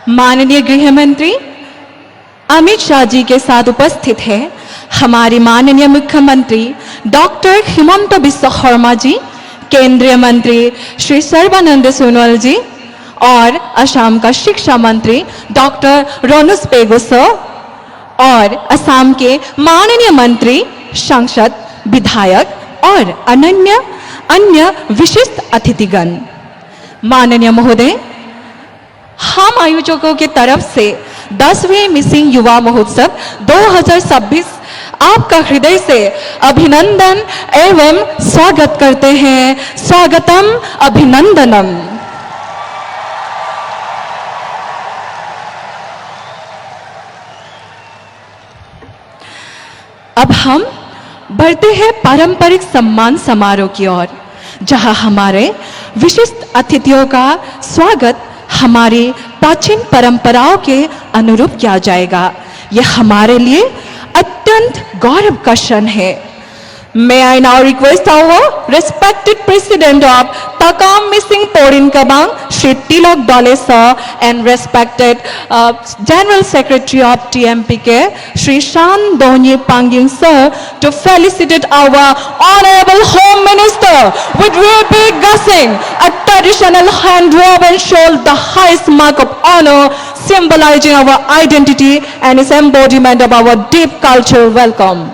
माननीय गृह मंत्री अमित शाह जी के साथ उपस्थित है हमारी माननीय मुख्यमंत्री डॉक्टर हिमंत बिस्वा शर्मा जी, केंद्रीय मंत्री श्री सर्बानंद सोनोवाल जी और असम का शिक्षा मंत्री डॉक्टर रोनस पेगु सर और असम के माननीय मंत्री, सांसद, विधायक और अन्य विशिष्ट अतिथिगण। माननीय महोदय, हम आयोजकों की तरफ से 10वें मिसिंग युवा महोत्सव 2026 आपका हृदय से अभिनंदन एवं स्वागत करते हैं। स्वागतम अभिनंदनम। अब हम बढ़ते हैं पारंपरिक सम्मान समारोह की ओर, जहां हमारे विशिष्ट अतिथियों का स्वागत हमारी प्राचीन परंपराओं के अनुरूप किया जाएगा। यह हमारे लिए अत्यंत गौरव का क्षण है। May I now request our respected President of Takam Missing Porin Kabang, Shri Tilak Dole Sir, and respected General Secretary of TMPK, Shri Shan Donye Pangying Sir, to felicitate our Honorable Home Minister with Ruby Gussing, a traditional hand-woven shawl, the highest mark of honor, symbolizing our identity and its embodiment of our deep cultural welcome.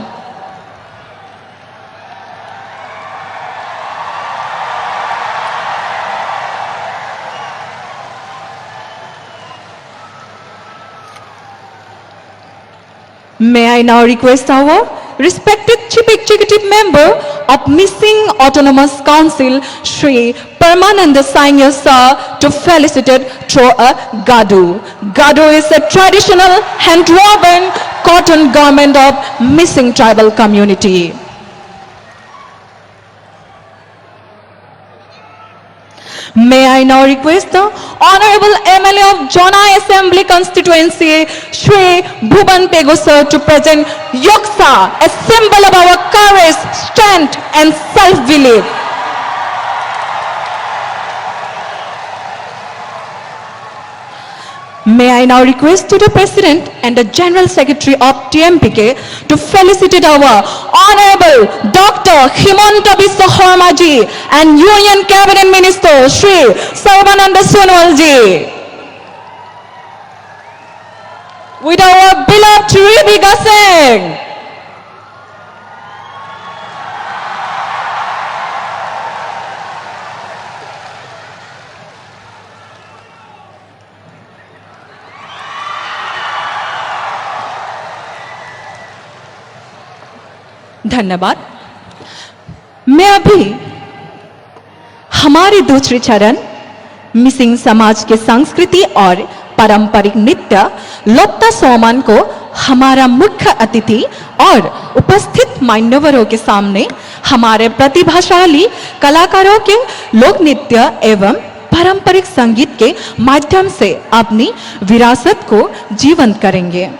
May I now request our respected Chief Executive Member of Missing Autonomous Council, Shri Paramananda Sainya Sir, to felicitate through a gadu. Gadu is a traditional hand-woven cotton garment of missing tribal community. May I now request the Honorable MLA of Jona Assembly Constituency, Shri Bhuban Pegu Sir, to present Yoksa, a symbol of our courage, strength and self-belief. May I now request to the President and the General Secretary of TMPK to felicitate our Honorable Dr. Himanta Biswa Sharma ji and Union Cabinet Minister Shri Sarbananda Sonowal ji with our beloved Ruby Gussing. धन्यवाद। मैं अभी हमारे दूसरे चरण missing समाज के संस्कृति और पारंपरिक नृत्य लोकता सोमान को हमारा मुख्य अतिथि और उपस्थित मान्यवरों के सामने हमारे प्रतिभाशाली कलाकारों के लोक नृत्य एवं पारंपरिक संगीत के माध्यम से अपनी विरासत को जीवंत करेंगे।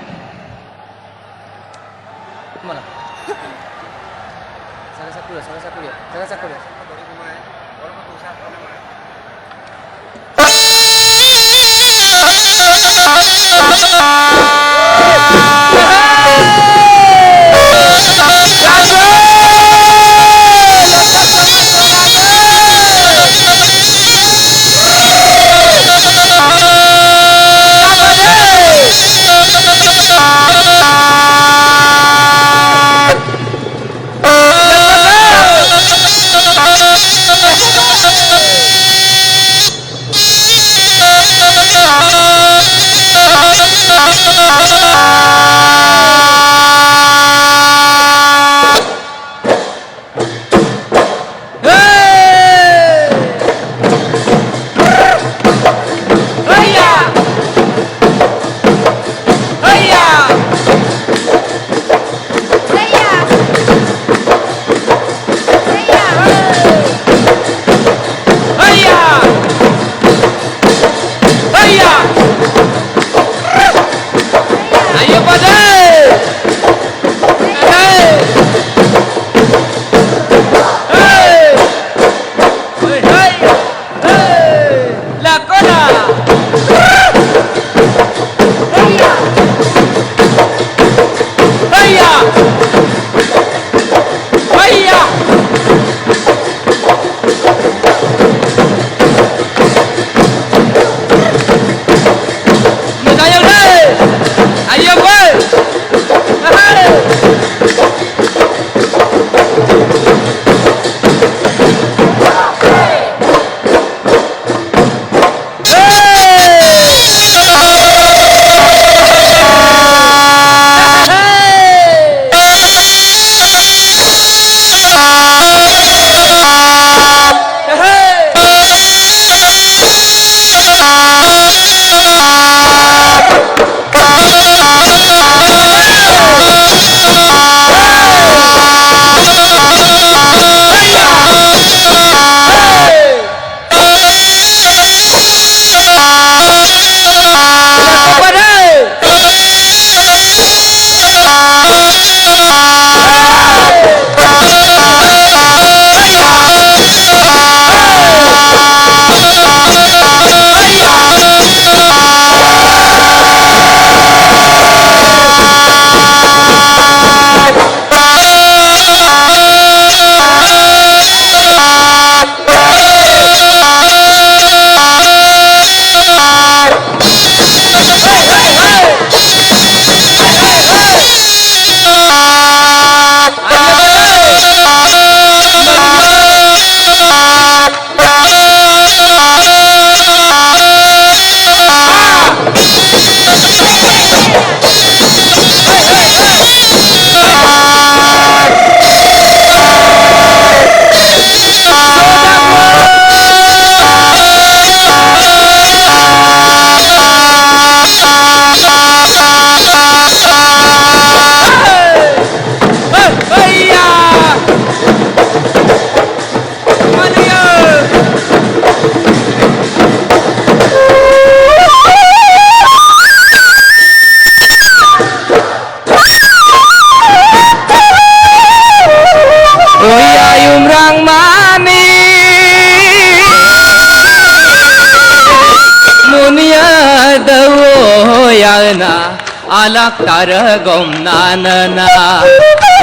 alak taragom nanana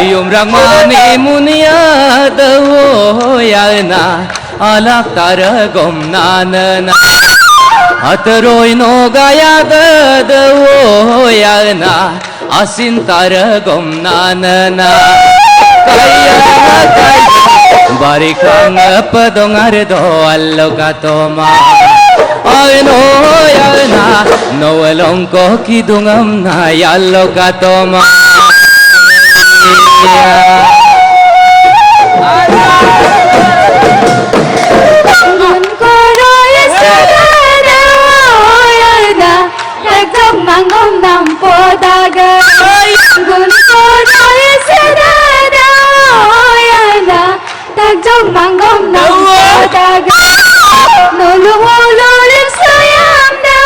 yumrang mani munia dawo yana alak taragom nanana Ataroy no gaya dawo yana asin taragom nanana kaya barikang padongar do allokatoma ay no yana no elongko kidungam na allokatoma Mangom nam podaga gun ko doi sedada oyana tagjong mangom nam podaga nolu lim sayam da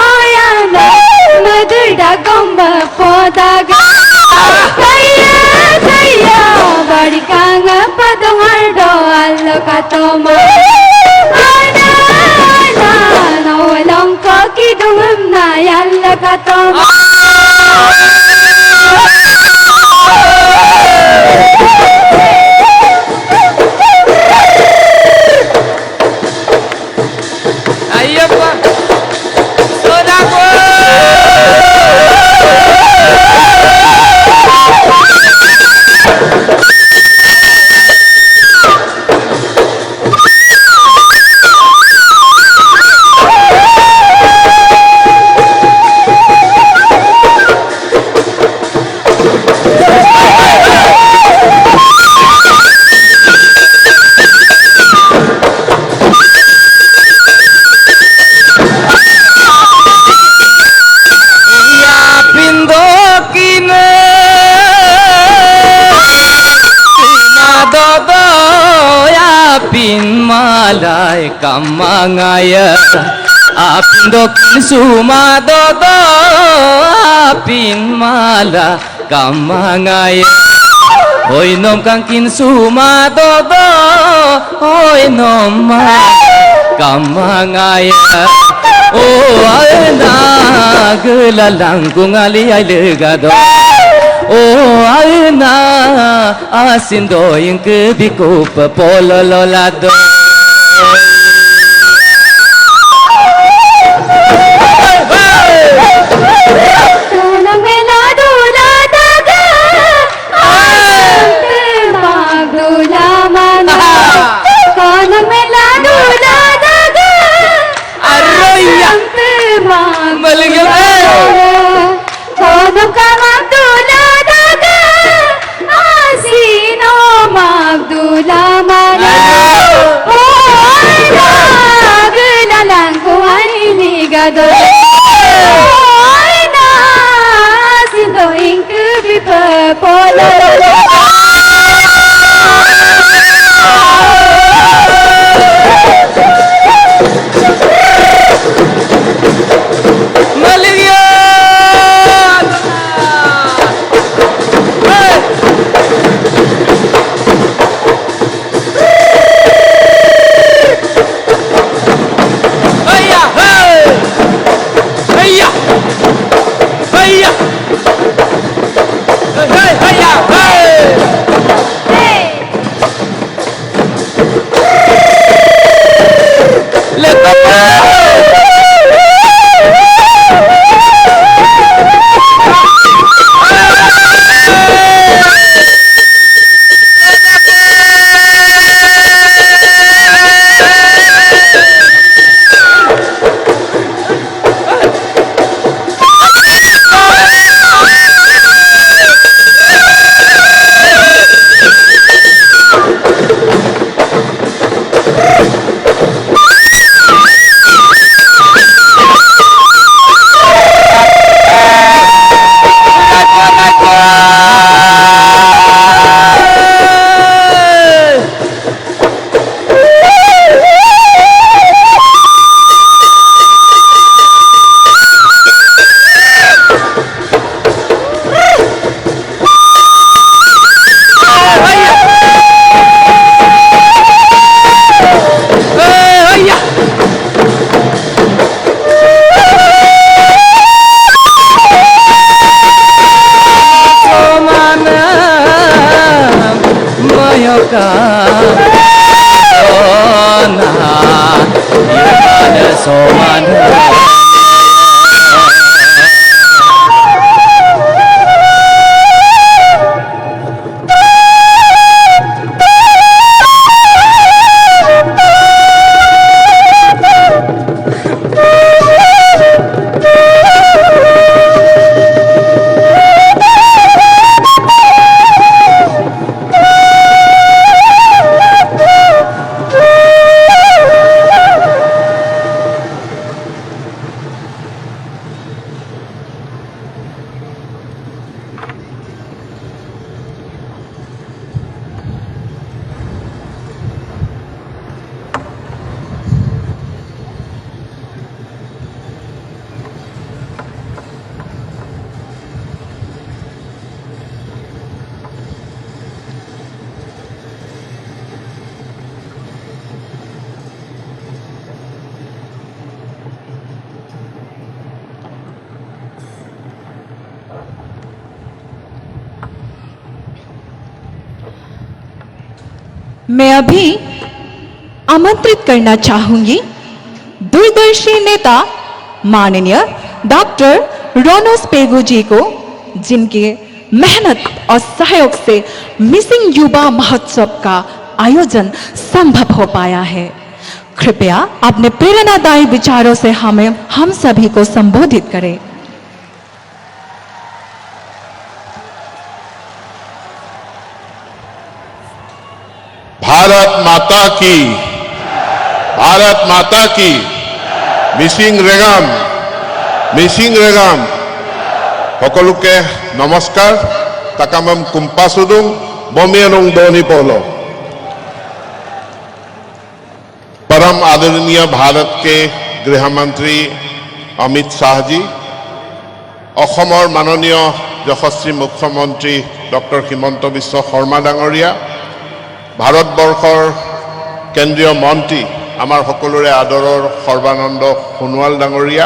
oyana madur dagom podaga kaya kaya barikang padongar do allokatoma ana ana nawalong ko kidungam na allokatoma Ayyappa Sodako Malay kamangaya apindokin sumadodo apin mala kamangaya hoy nom kangkin sumadodo hoy nom kamangaya oh ayna gelalang kungali ay legado oh ayna asindo yung kebiku papolololado ka na Yumana somana मैं अभी आमंत्रित करना चाहूंगी दूरदर्शी नेता माननीय doctor रोनोस Pegu जी को, जिनके मेहनत और सहयोग से मिसिंग युवा महोत्सव का आयोजन संभव हो पाया है। कृपया अपने प्रेरणादायी विचारों से हम सभी को संबोधित करें। भारत माता की मिसिंग रेगाम সকলোকে नमस्कार ताकामम कुम्पासुदुं बोमियानुं दोनी पोलो। परम आदरणीय भारत के गृह मंत्री अमित शाह जी, অসমৰ माननीय यशस्वी मुख्यमंत्री डॉक्टर हिमंत बिश्व शर्मा डांगरिया, भारतवर्षर केंद्रीय मंत्री आमार सकलोरे आदरर सर्बानंद सोनोवाल डांगरिया,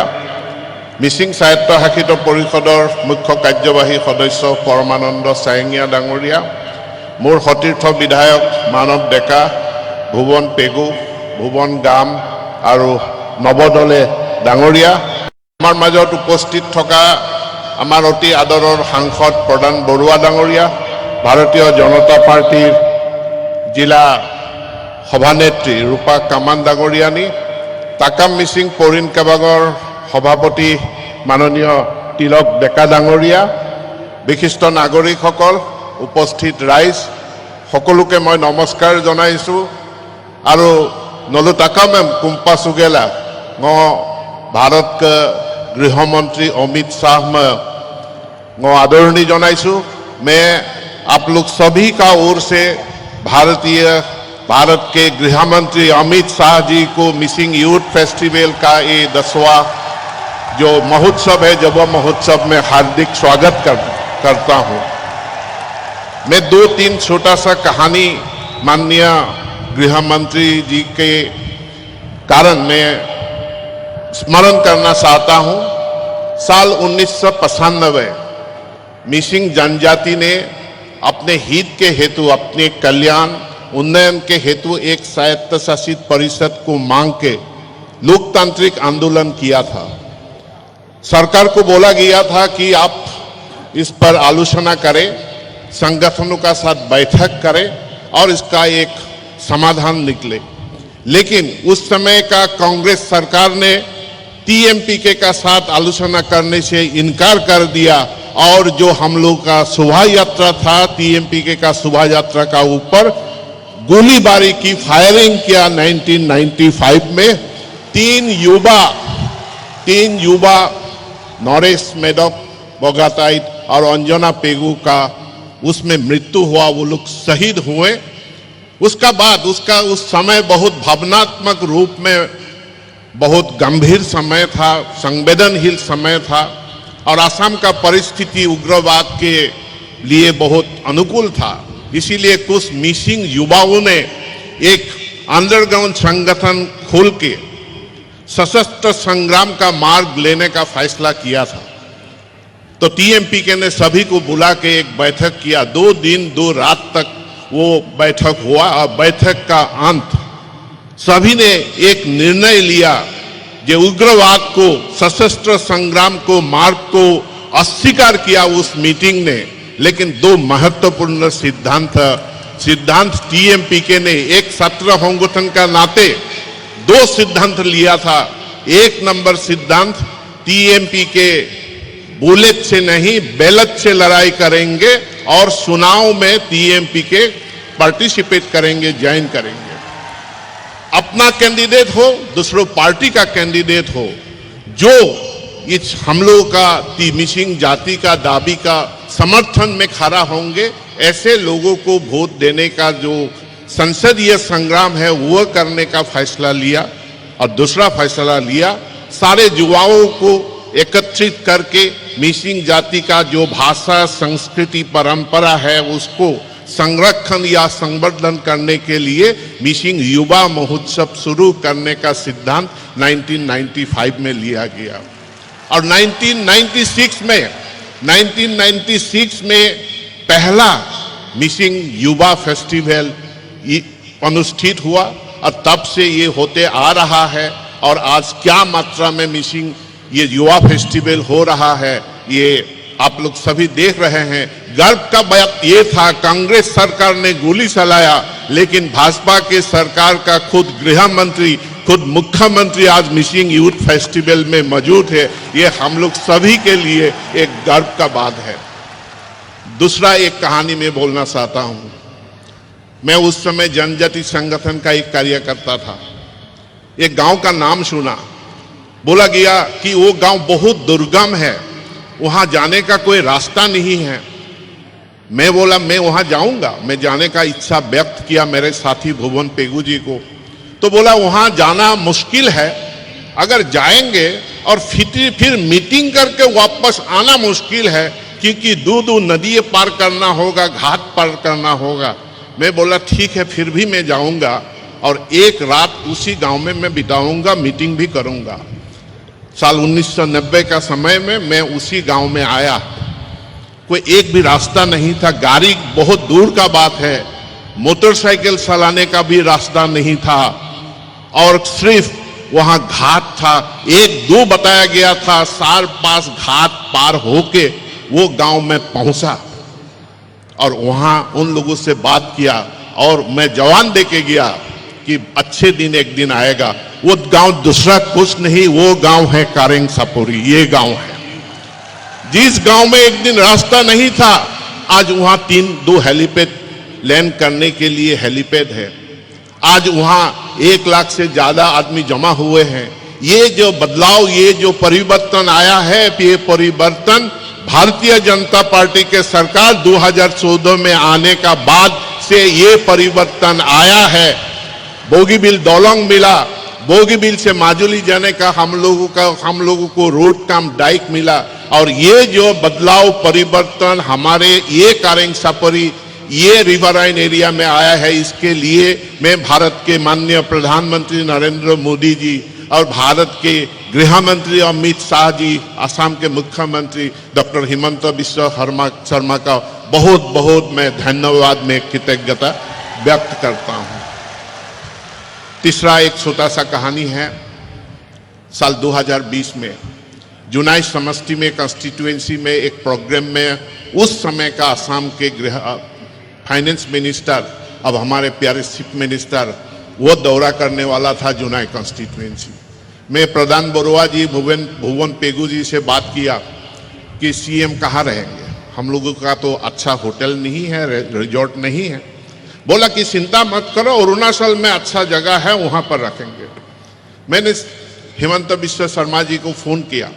मिसिंग स्वायत्तशासित परिषदर मुख्य कार्यवाही सदस्य परमानंद सायंगिया डांगरिया, मोर सतीर्थ विधायक मानव डेका, भुवन पेगू, भुवन गाम और नवदले डांगरिया, आमार माजत उपस्थित थका आमार अति आदरर सांसद प्रधान बरुआ डांगरिया, भारतीय जनता पार्टीर जिला सभानेत्री रूपा कामान डांगरियानी, ताकाम मिसिंग पौरिन केबागर सभापति माननीय तिलक डेका डांगरिया, विशिष्ट नागरिक उपस्थित राइज सकलोके मैं नमस्कार जनाइछु और नलु ताकामेम कुम्पा सुगेला भारत के गृहमंत्री अमित शाह में आदरणी जनाइछु। मैं आप लोग सभी का ओर से भारत के गृह मंत्री अमित शाह जी को मिसिंग यूथ फेस्टिवल का ये 10वां जो महोत्सव है, युवा महोत्सव में हार्दिक स्वागत करता हूं। मैं 2-3 छोटा सा कहानी माननीय गृह मंत्री जी के कारण मैं स्मरण करना चाहता हूं। साल 1995 मिसिंग जनजाति ने अपने हित के हेतु, अपने कल्याण उन्नयन के हेतु एक स्वायत्तशासित परिषद को मांग के लोकतांत्रिक आंदोलन किया था। सरकार को बोला गया था कि आप इस पर आलोचना करें, संगठनों का साथ बैठक करें और इसका एक समाधान निकले। लेकिन उस समय का कांग्रेस सरकार ने टीएमपीके का साथ आलोचना करने से इनकार कर दिया और जो हम लोग का शोभा यात्रा था, टीएमपीके का शोभा यात्रा का ऊपर गोलीबारी की, फायरिंग किया। 1995 में तीन युवा नरेश मेडक बोगाताइट और अंजना पेगू का उसमें मृत्यु हुआ, वो लोग शहीद हुए। उसका बाद उस समय बहुत भावनात्मक रूप में बहुत गंभीर समय था, संवेदनशील समय था और असम का परिस्थिति उग्रवाद के लिए बहुत अनुकूल था। इसीलिए कुछ मिसिंग युवाओं ने एक अंडरग्राउंड संगठन खोल के सशस्त्र संग्राम का मार्ग लेने का फैसला किया था। तो टीएमपीके ने सभी को बुला के एक बैठक किया। 2 दिन 2 रात तक वो बैठक हुआ और बैठक का अंत सभी ने एक निर्णय लिया जो उग्रवाद को, सशस्त्र संग्राम को, मार्ग को अस्वीकार किया उस मीटिंग ने। लेकिन दो महत्वपूर्ण सिद्धांत टीएमपीके ने एक सत्र संगठन का नाते दो सिद्धांत लिया था। एक नंबर सिद्धांत, टीएमपीके बुलेट से नहीं बैलेट से लड़ाई करेंगे और चुनाव में टीएमपीके पार्टिसिपेट करेंगे, ज्वाइन करेंगे। अपना कैंडिडेट हो, दूसरों पार्टी का कैंडिडेट हो, जो इस हम लोगों का मिसिंग जाति का दाबी का समर्थन में खड़ा होंगे, ऐसे लोगों को वोट देने का जो संसदीय संग्राम है वो करने का फैसला लिया। और दूसरा फैसला लिया, सारे युवाओं को एकत्रित करके मिसिंग जाति का जो भाषा, संस्कृति, परंपरा है उसको संरक्षण या संवर्धन करने के लिए मिसिंग युवा महोत्सव शुरू करने का सिद्धांत 1995 में लिया गया। और 1996 में पहला मिसिंग युवा फेस्टिवल अनुष्ठित हुआ और तब से ये होते आ रहा है। और आज क्या मात्रा में मिसिंग ये युवा फेस्टिवल हो रहा है ये आप लोग सभी देख रहे हैं। गर्व का बात ये था, कांग्रेस सरकार ने गोली चलाया, लेकिन भाजपा के सरकार का खुद गृह मंत्री, खुद मुख्यमंत्री आज मिसिंग यूथ फेस्टिवल में मौजूद है। ये हम लोग सभी के लिए एक गर्व का बात है। दूसरा एक कहानी में बोलना चाहता हूं। मैं उस समय जनजाति संगठन का एक कार्यकर्ता था। एक गांव का नाम सुना, बोला गया कि वो गांव बहुत दुर्गम है, वहां जाने का कोई रास्ता नहीं है। मैं बोला मैं वहां जाऊंगा, मैं जाने का इच्छा व्यक्त किया मेरे साथी भुवन पेगू जी को। तो बोला वहां जाना मुश्किल है, अगर जाएंगे और फिर मीटिंग करके वापस आना मुश्किल है, क्योंकि दूर नदी पार करना होगा, घाट पार करना होगा। मैं बोला ठीक है, फिर भी मैं जाऊंगा और एक रात उसी गांव में मैं बिताऊंगा, मीटिंग भी करूंगा। साल 1990 का समय में मैं उसी गांव में आया। कोई एक भी रास्ता नहीं था, गाड़ी बहुत दूर का बात है, मोटरसाइकिल चलाने का भी रास्ता नहीं था और सिर्फ वहां घाट था। एक दो बताया गया था, सार पास घाट पार होके वो गांव में पहुंचा और वहां उन लोगों से बात किया और मैं जवान देके गया कि अच्छे दिन एक दिन आएगा। वो गांव दूसरा कुछ नहीं, वो गांव है कारेंग सापोरी। ये गांव है जिस गांव में एक दिन रास्ता नहीं था, आज वहां 2 हेलीपैड लैंड करने के लिए हेलीपैड है। आज वहां 1 लाख से ज्यादा आदमी जमा हुए हैं। ये जो बदलाव, ये जो परिवर्तन आया है, ये परिवर्तन भारतीय जनता पार्टी के सरकार 2014 में आने का बाद से ये परिवर्तन आया है। बोगीबिल दोलोंग मिला, बोगीबिल से माजुली जाने का हम लोगों को रोड काम डाइक मिला। और ये जो बदलाव परिवर्तन हमारे ये कारेंग सापरी, ये रिवराइन एरिया में आया है, इसके लिए मैं भारत के माननीय प्रधानमंत्री नरेंद्र मोदी जी और भारत के गृह मंत्री अमित शाह जी, असम के मुख्यमंत्री डॉक्टर हिमंत बिस्वा शर्मा का बहुत बहुत मैं धन्यवाद, में कृतज्ञता व्यक्त करता हूं। तीसरा एक छोटा सा कहानी है। साल 2020 में जुनाई समष्टि में कंस्टिट्यूएंसी में एक प्रोग्राम में उस समय का असम के फाइनेंस मिनिस्टर, अब हमारे प्यारे चीफ मिनिस्टर, वो दौरा करने वाला था जुनाई कंस्टिट्यूएंसी में। प्रधान बरुआ जी, भुवन पेगू जी से बात किया कि सीएम कहाँ रहेंगे, हम लोगों का तो अच्छा होटल नहीं है, रिजॉर्ट नहीं है। बोला कि चिंता मत करो, अरुणाचल में अच्छा जगह है, वहां पर रखेंगे। मैंने हिमंत बिस्वा शर्मा जी को फोन किया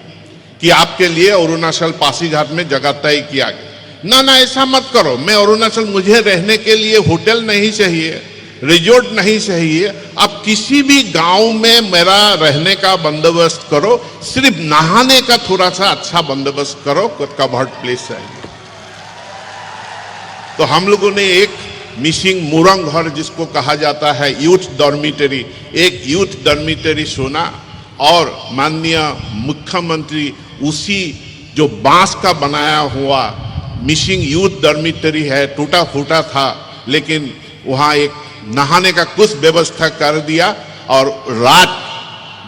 कि आपके लिए अरुणाचल पासीघाट में जगह तय किया गया। ना ऐसा मत करो, मैं अरुणाचल, मुझे रहने के लिए होटल नहीं चाहिए, रिजॉर्ट नहीं चाहिए, आप किसी भी गांव में मेरा रहने का बंदोबस्त करो, सिर्फ नहाने का थोड़ा सा अच्छा बंदोबस्त करो, कवर्ड प्लेस चाहिए। तो हम लोगों ने एक मिसिंग मुरंग घर, जिसको कहा जाता है यूथ डॉर्मिटरी, एक यूथ डॉर्मिटरी सुना और माननीय मुख्यमंत्री उसी जो बांस का बनाया हुआ मिसिंग यूथ डॉर्मिटरी है, टूटा फूटा था, लेकिन वहाँ एक नहाने का कुछ व्यवस्था कर दिया और रात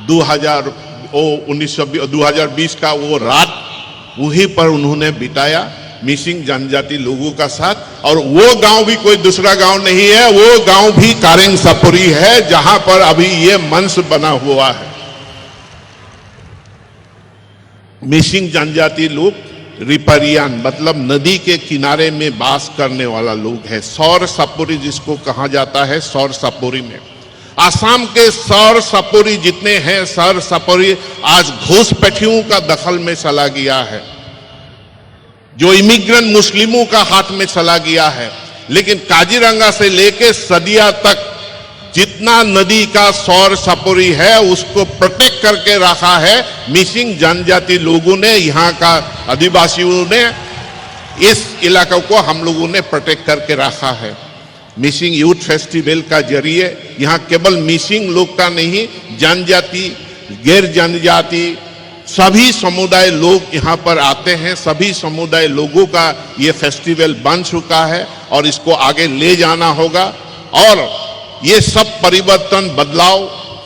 2020 का वो रात वहीं पर उन्होंने बिताया मिसिंग जनजाति लोगों का साथ। और वो गांव भी कोई दूसरा गांव नहीं है, वो गांव भी कारेंग सपुरी है जहां पर अभी ये मंच बना हुआ है। मिसिंग जनजाति लोग रिपरियान मतलब नदी के किनारे में वास करने वाला लोग है। सौर सपुरी जिसको कहा जाता है, सौर सपुरी में आसाम के सौर सपुरी जितने हैं, सौर सपुरी आज घुसपैठियों का दखल में चला गया है, जो इमिग्रेंट मुस्लिमों का हाथ में चला गया है। लेकिन काजीरंगा से लेके सदिया तक जितना नदी का सौर सपुरी है उसको प्रोटेक्ट करके रखा है मिसिंग जनजाति लोगों ने, यहाँ का आदिवासियों ने। इस इलाके को हम लोगों ने प्रोटेक्ट करके रखा है। मिसिंग यूथ फेस्टिवल का जरिए यहाँ केवल मिसिंग लोग का नहीं, जनजाति, गैर जनजाति सभी समुदाय लोग यहाँ पर आते हैं। सभी समुदाय लोगों का ये फेस्टिवल बन चुका है और इसको आगे ले जाना होगा। और ये सब परिवर्तन बदलाव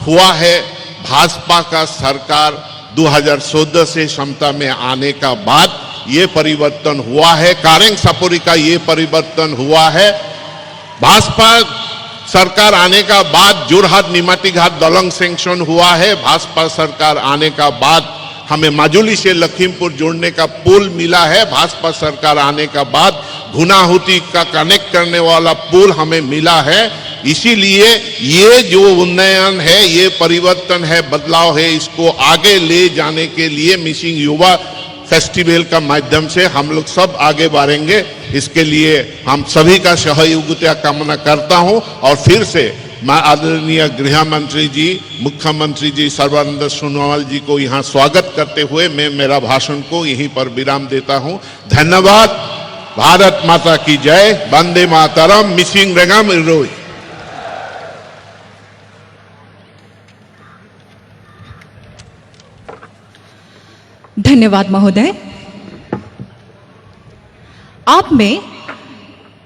हुआ है भाजपा का सरकार 2014 से क्षमता में आने का बाद ये परिवर्तन हुआ है। कारेंग सपुरी का ये परिवर्तन हुआ है। भाजपा सरकार आने का बाद जोरहाट निमाती घाट दलंग सैंक्शन हुआ है। भाजपा सरकार आने का बाद हमें माजुली से लखीमपुर जोड़ने का पुल मिला है। भाजपा सरकार आने का बाद गुनाहुती का कनेक्ट करने वाला पुल हमें मिला है। इसीलिए ये जो उन्नयन है, ये परिवर्तन है, बदलाव है, इसको आगे ले जाने के लिए मिसिंग युवा फेस्टिवल का माध्यम से हम लोग सब आगे बढ़ेंगे। इसके लिए हम सभी का सहयोगिता कामना करता हूं। और फिर से मैं आदरणीय गृह मंत्री जी, मुख्यमंत्री जी सर्बानंद सोनोवाल जी को यहाँ स्वागत करते हुए मैं मेरा भाषण को यहीं पर विराम देता हूँ। धन्यवाद। भारत माता की जय। वंदे मातरम। मिसिंग रेंगाम इरोई। धन्यवाद महोदय। आप मैं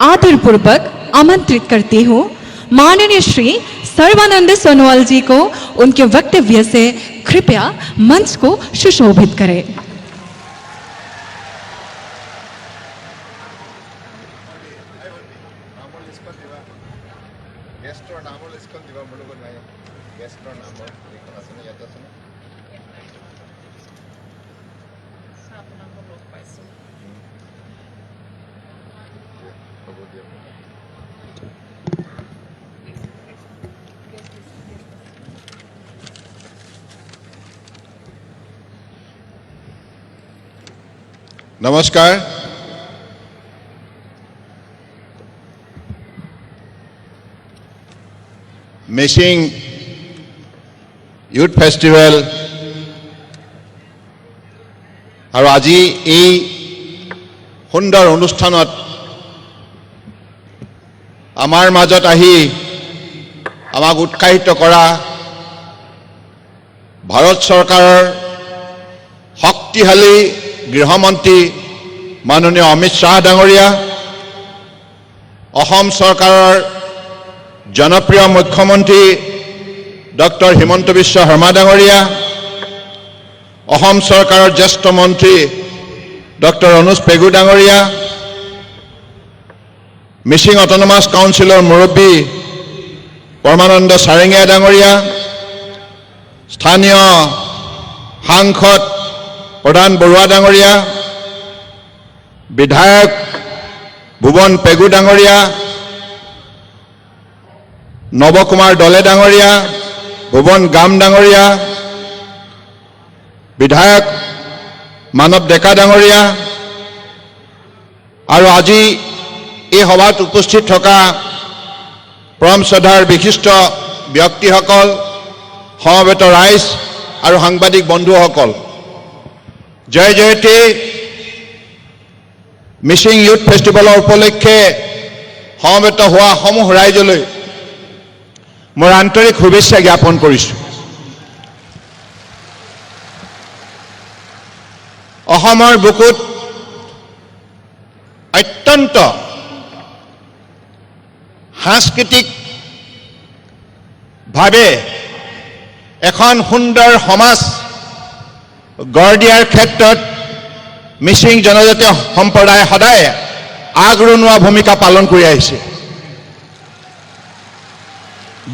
आदरपूर्वक आमंत्रित करती हूँ माननीय श्री सर्बानंद सोनोवाल जी को उनके वक्तव्य से कृपया मंच को सुशोभित करें। नमस्कार। मिसिंग यूथ फेस्टिवल और आज सुंदर अनुष्ठान आमार मजत आही आमाक उत्साहित करा भारत सरकार शक्तिशाली गृहमंत्री माननीय अमित शाह डांगरिया, असम सरकार जनप्रिय मुख्यमंत्री डॉक्टर हिमंत बिश्व शर्मा डांगरिया, असम सरकार ज्येष्ठ मंत्री डॉक्टर अनुज पेगु डांगरिया, मिसिंग ऑटोनोमास काउंसिलर मुरब्बी परमानंद सारेंगिया डांगरिया, स्थानीय सांसद प्रधान बरुआ डांगरिया, विधायक भुवन पेगु डांगरिया, नव कुमार डले डांगरिया, भुवन गाम डांगरिया, विधायक मानव डेका डांगरिया और आज ये सभात उपस्थित थका परम श्रद्धार विशिष्ट व्यक्तिসকল, समवेत राइज और सांबादिक बंधुসকল, जय जयती मिसिंग यूथ फेस्टिवल उपलक्षे समवेत हुआ समूह राइजলৈ मोर आंतरिक शुभेच्छा ज्ञापन करिछु। अहोমৰ बुकुत अत्यंत সাংস্কৃতিক ভাৱে এখন সুন্দৰ সমাজ গঢ় দিয়াৰ ক্ষেত্ৰত মিচিং জনজাতীয় সম্প্ৰদায় সদায় আগৰণুৱা ভূমিকা পালন কৰি আহিছে।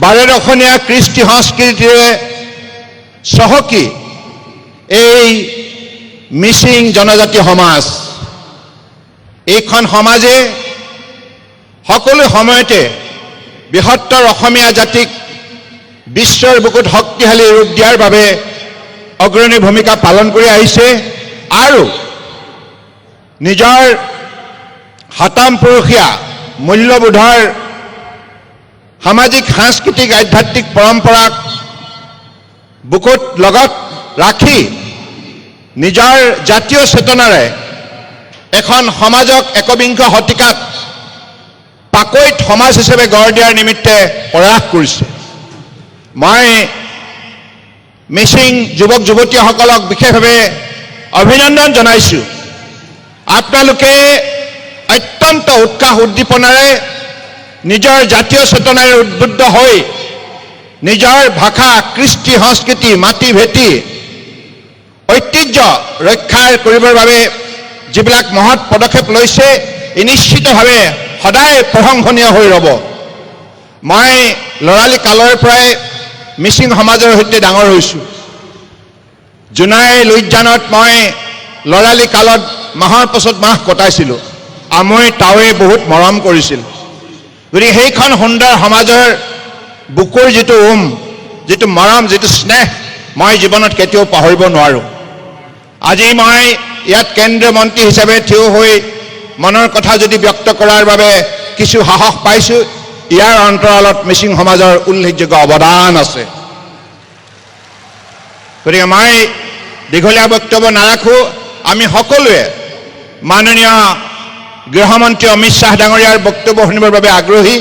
বাৰেৰখনীয়া কৃষ্টি সংস্কৃতিৰে চহকী এই মিচিং জনজাতীয় সমাজ, এইখন সমাজে সকলো সময়তে বৃহত্তৰ অসমীয়া জাতিক বিশ্বৰ বুকুত শক্তিশালী ৰূপ দিয়াৰ বাবে অগ্ৰণী ভূমিকা পালন কৰি আহিছে আৰু নিজৰ হাতাম পুৰুষীয়া মূল্যবোধৰ সামাজিক সাংস্কৃতিক আধ্যাত্মিক পৰম্পৰাক বুকুত লগত ৰাখি নিজৰ জাতীয় চেতনাৰে এখন সমাজক একবিংশ শতিকাত পাকৈত সমাজ হিচাপে গঢ় দিয়াৰ নিমিত্তে প্ৰয়াস কৰিছে। মই মিচিং যুৱক যুৱতীসকলক বিশেষভাৱে অভিনন্দন জনাইছোঁ। আপোনালোকে অত্যন্ত উৎসাহ উদ্দীপনাৰে নিজৰ জাতীয় চেতনাৰে উদ্বুদ্ধ হৈ নিজৰ ভাষা, কৃষ্টি, সংস্কৃতি, মাটি ভেটি, ঐতিহ্য ৰক্ষাৰ কৰিবৰ বাবে যিবিলাক মহৎ পদক্ষেপ লৈছে, ই নিশ্চিতভাৱে সদায় প্ৰশংসনীয় হৈ ৰ'ব। মই ল'ৰালি কালৰ পৰাই মিচিং সমাজৰ সৈতে ডাঙৰ হৈছোঁ। জোনাই লুইজানত মই ল'ৰালি কালত মাহৰ পাছত মাহ কটাইছিলোঁ। আমৈ তাৱে বহুত মৰম কৰিছিল। গতিকে সেইখন সুন্দৰ সমাজৰ বুকুৰ যিটো যিটো মৰম, যিটো স্নেহ মই জীৱনত কেতিয়াও পাহৰিব নোৱাৰোঁ। আজি মই ইয়াত কেন্দ্ৰীয় মন্ত্ৰী হিচাপে থিয় হৈ মনৰ কথা যদি ব্যক্ত কৰাৰ বাবে কিছু সাহস পাইছোঁ, ইয়াৰ অন্তৰালত মিচিং সমাজৰ উল্লেখযোগ্য অৱদান আছে। গতিকে মই দীঘলীয়া বক্তব্য নাৰাখোঁ। আমি সকলোৱে মাননীয় গৃহমন্ত্ৰী অমিত শ্বাহ ডাঙৰীয়াৰ বক্তব্য শুনিবৰ বাবে আগ্ৰহী।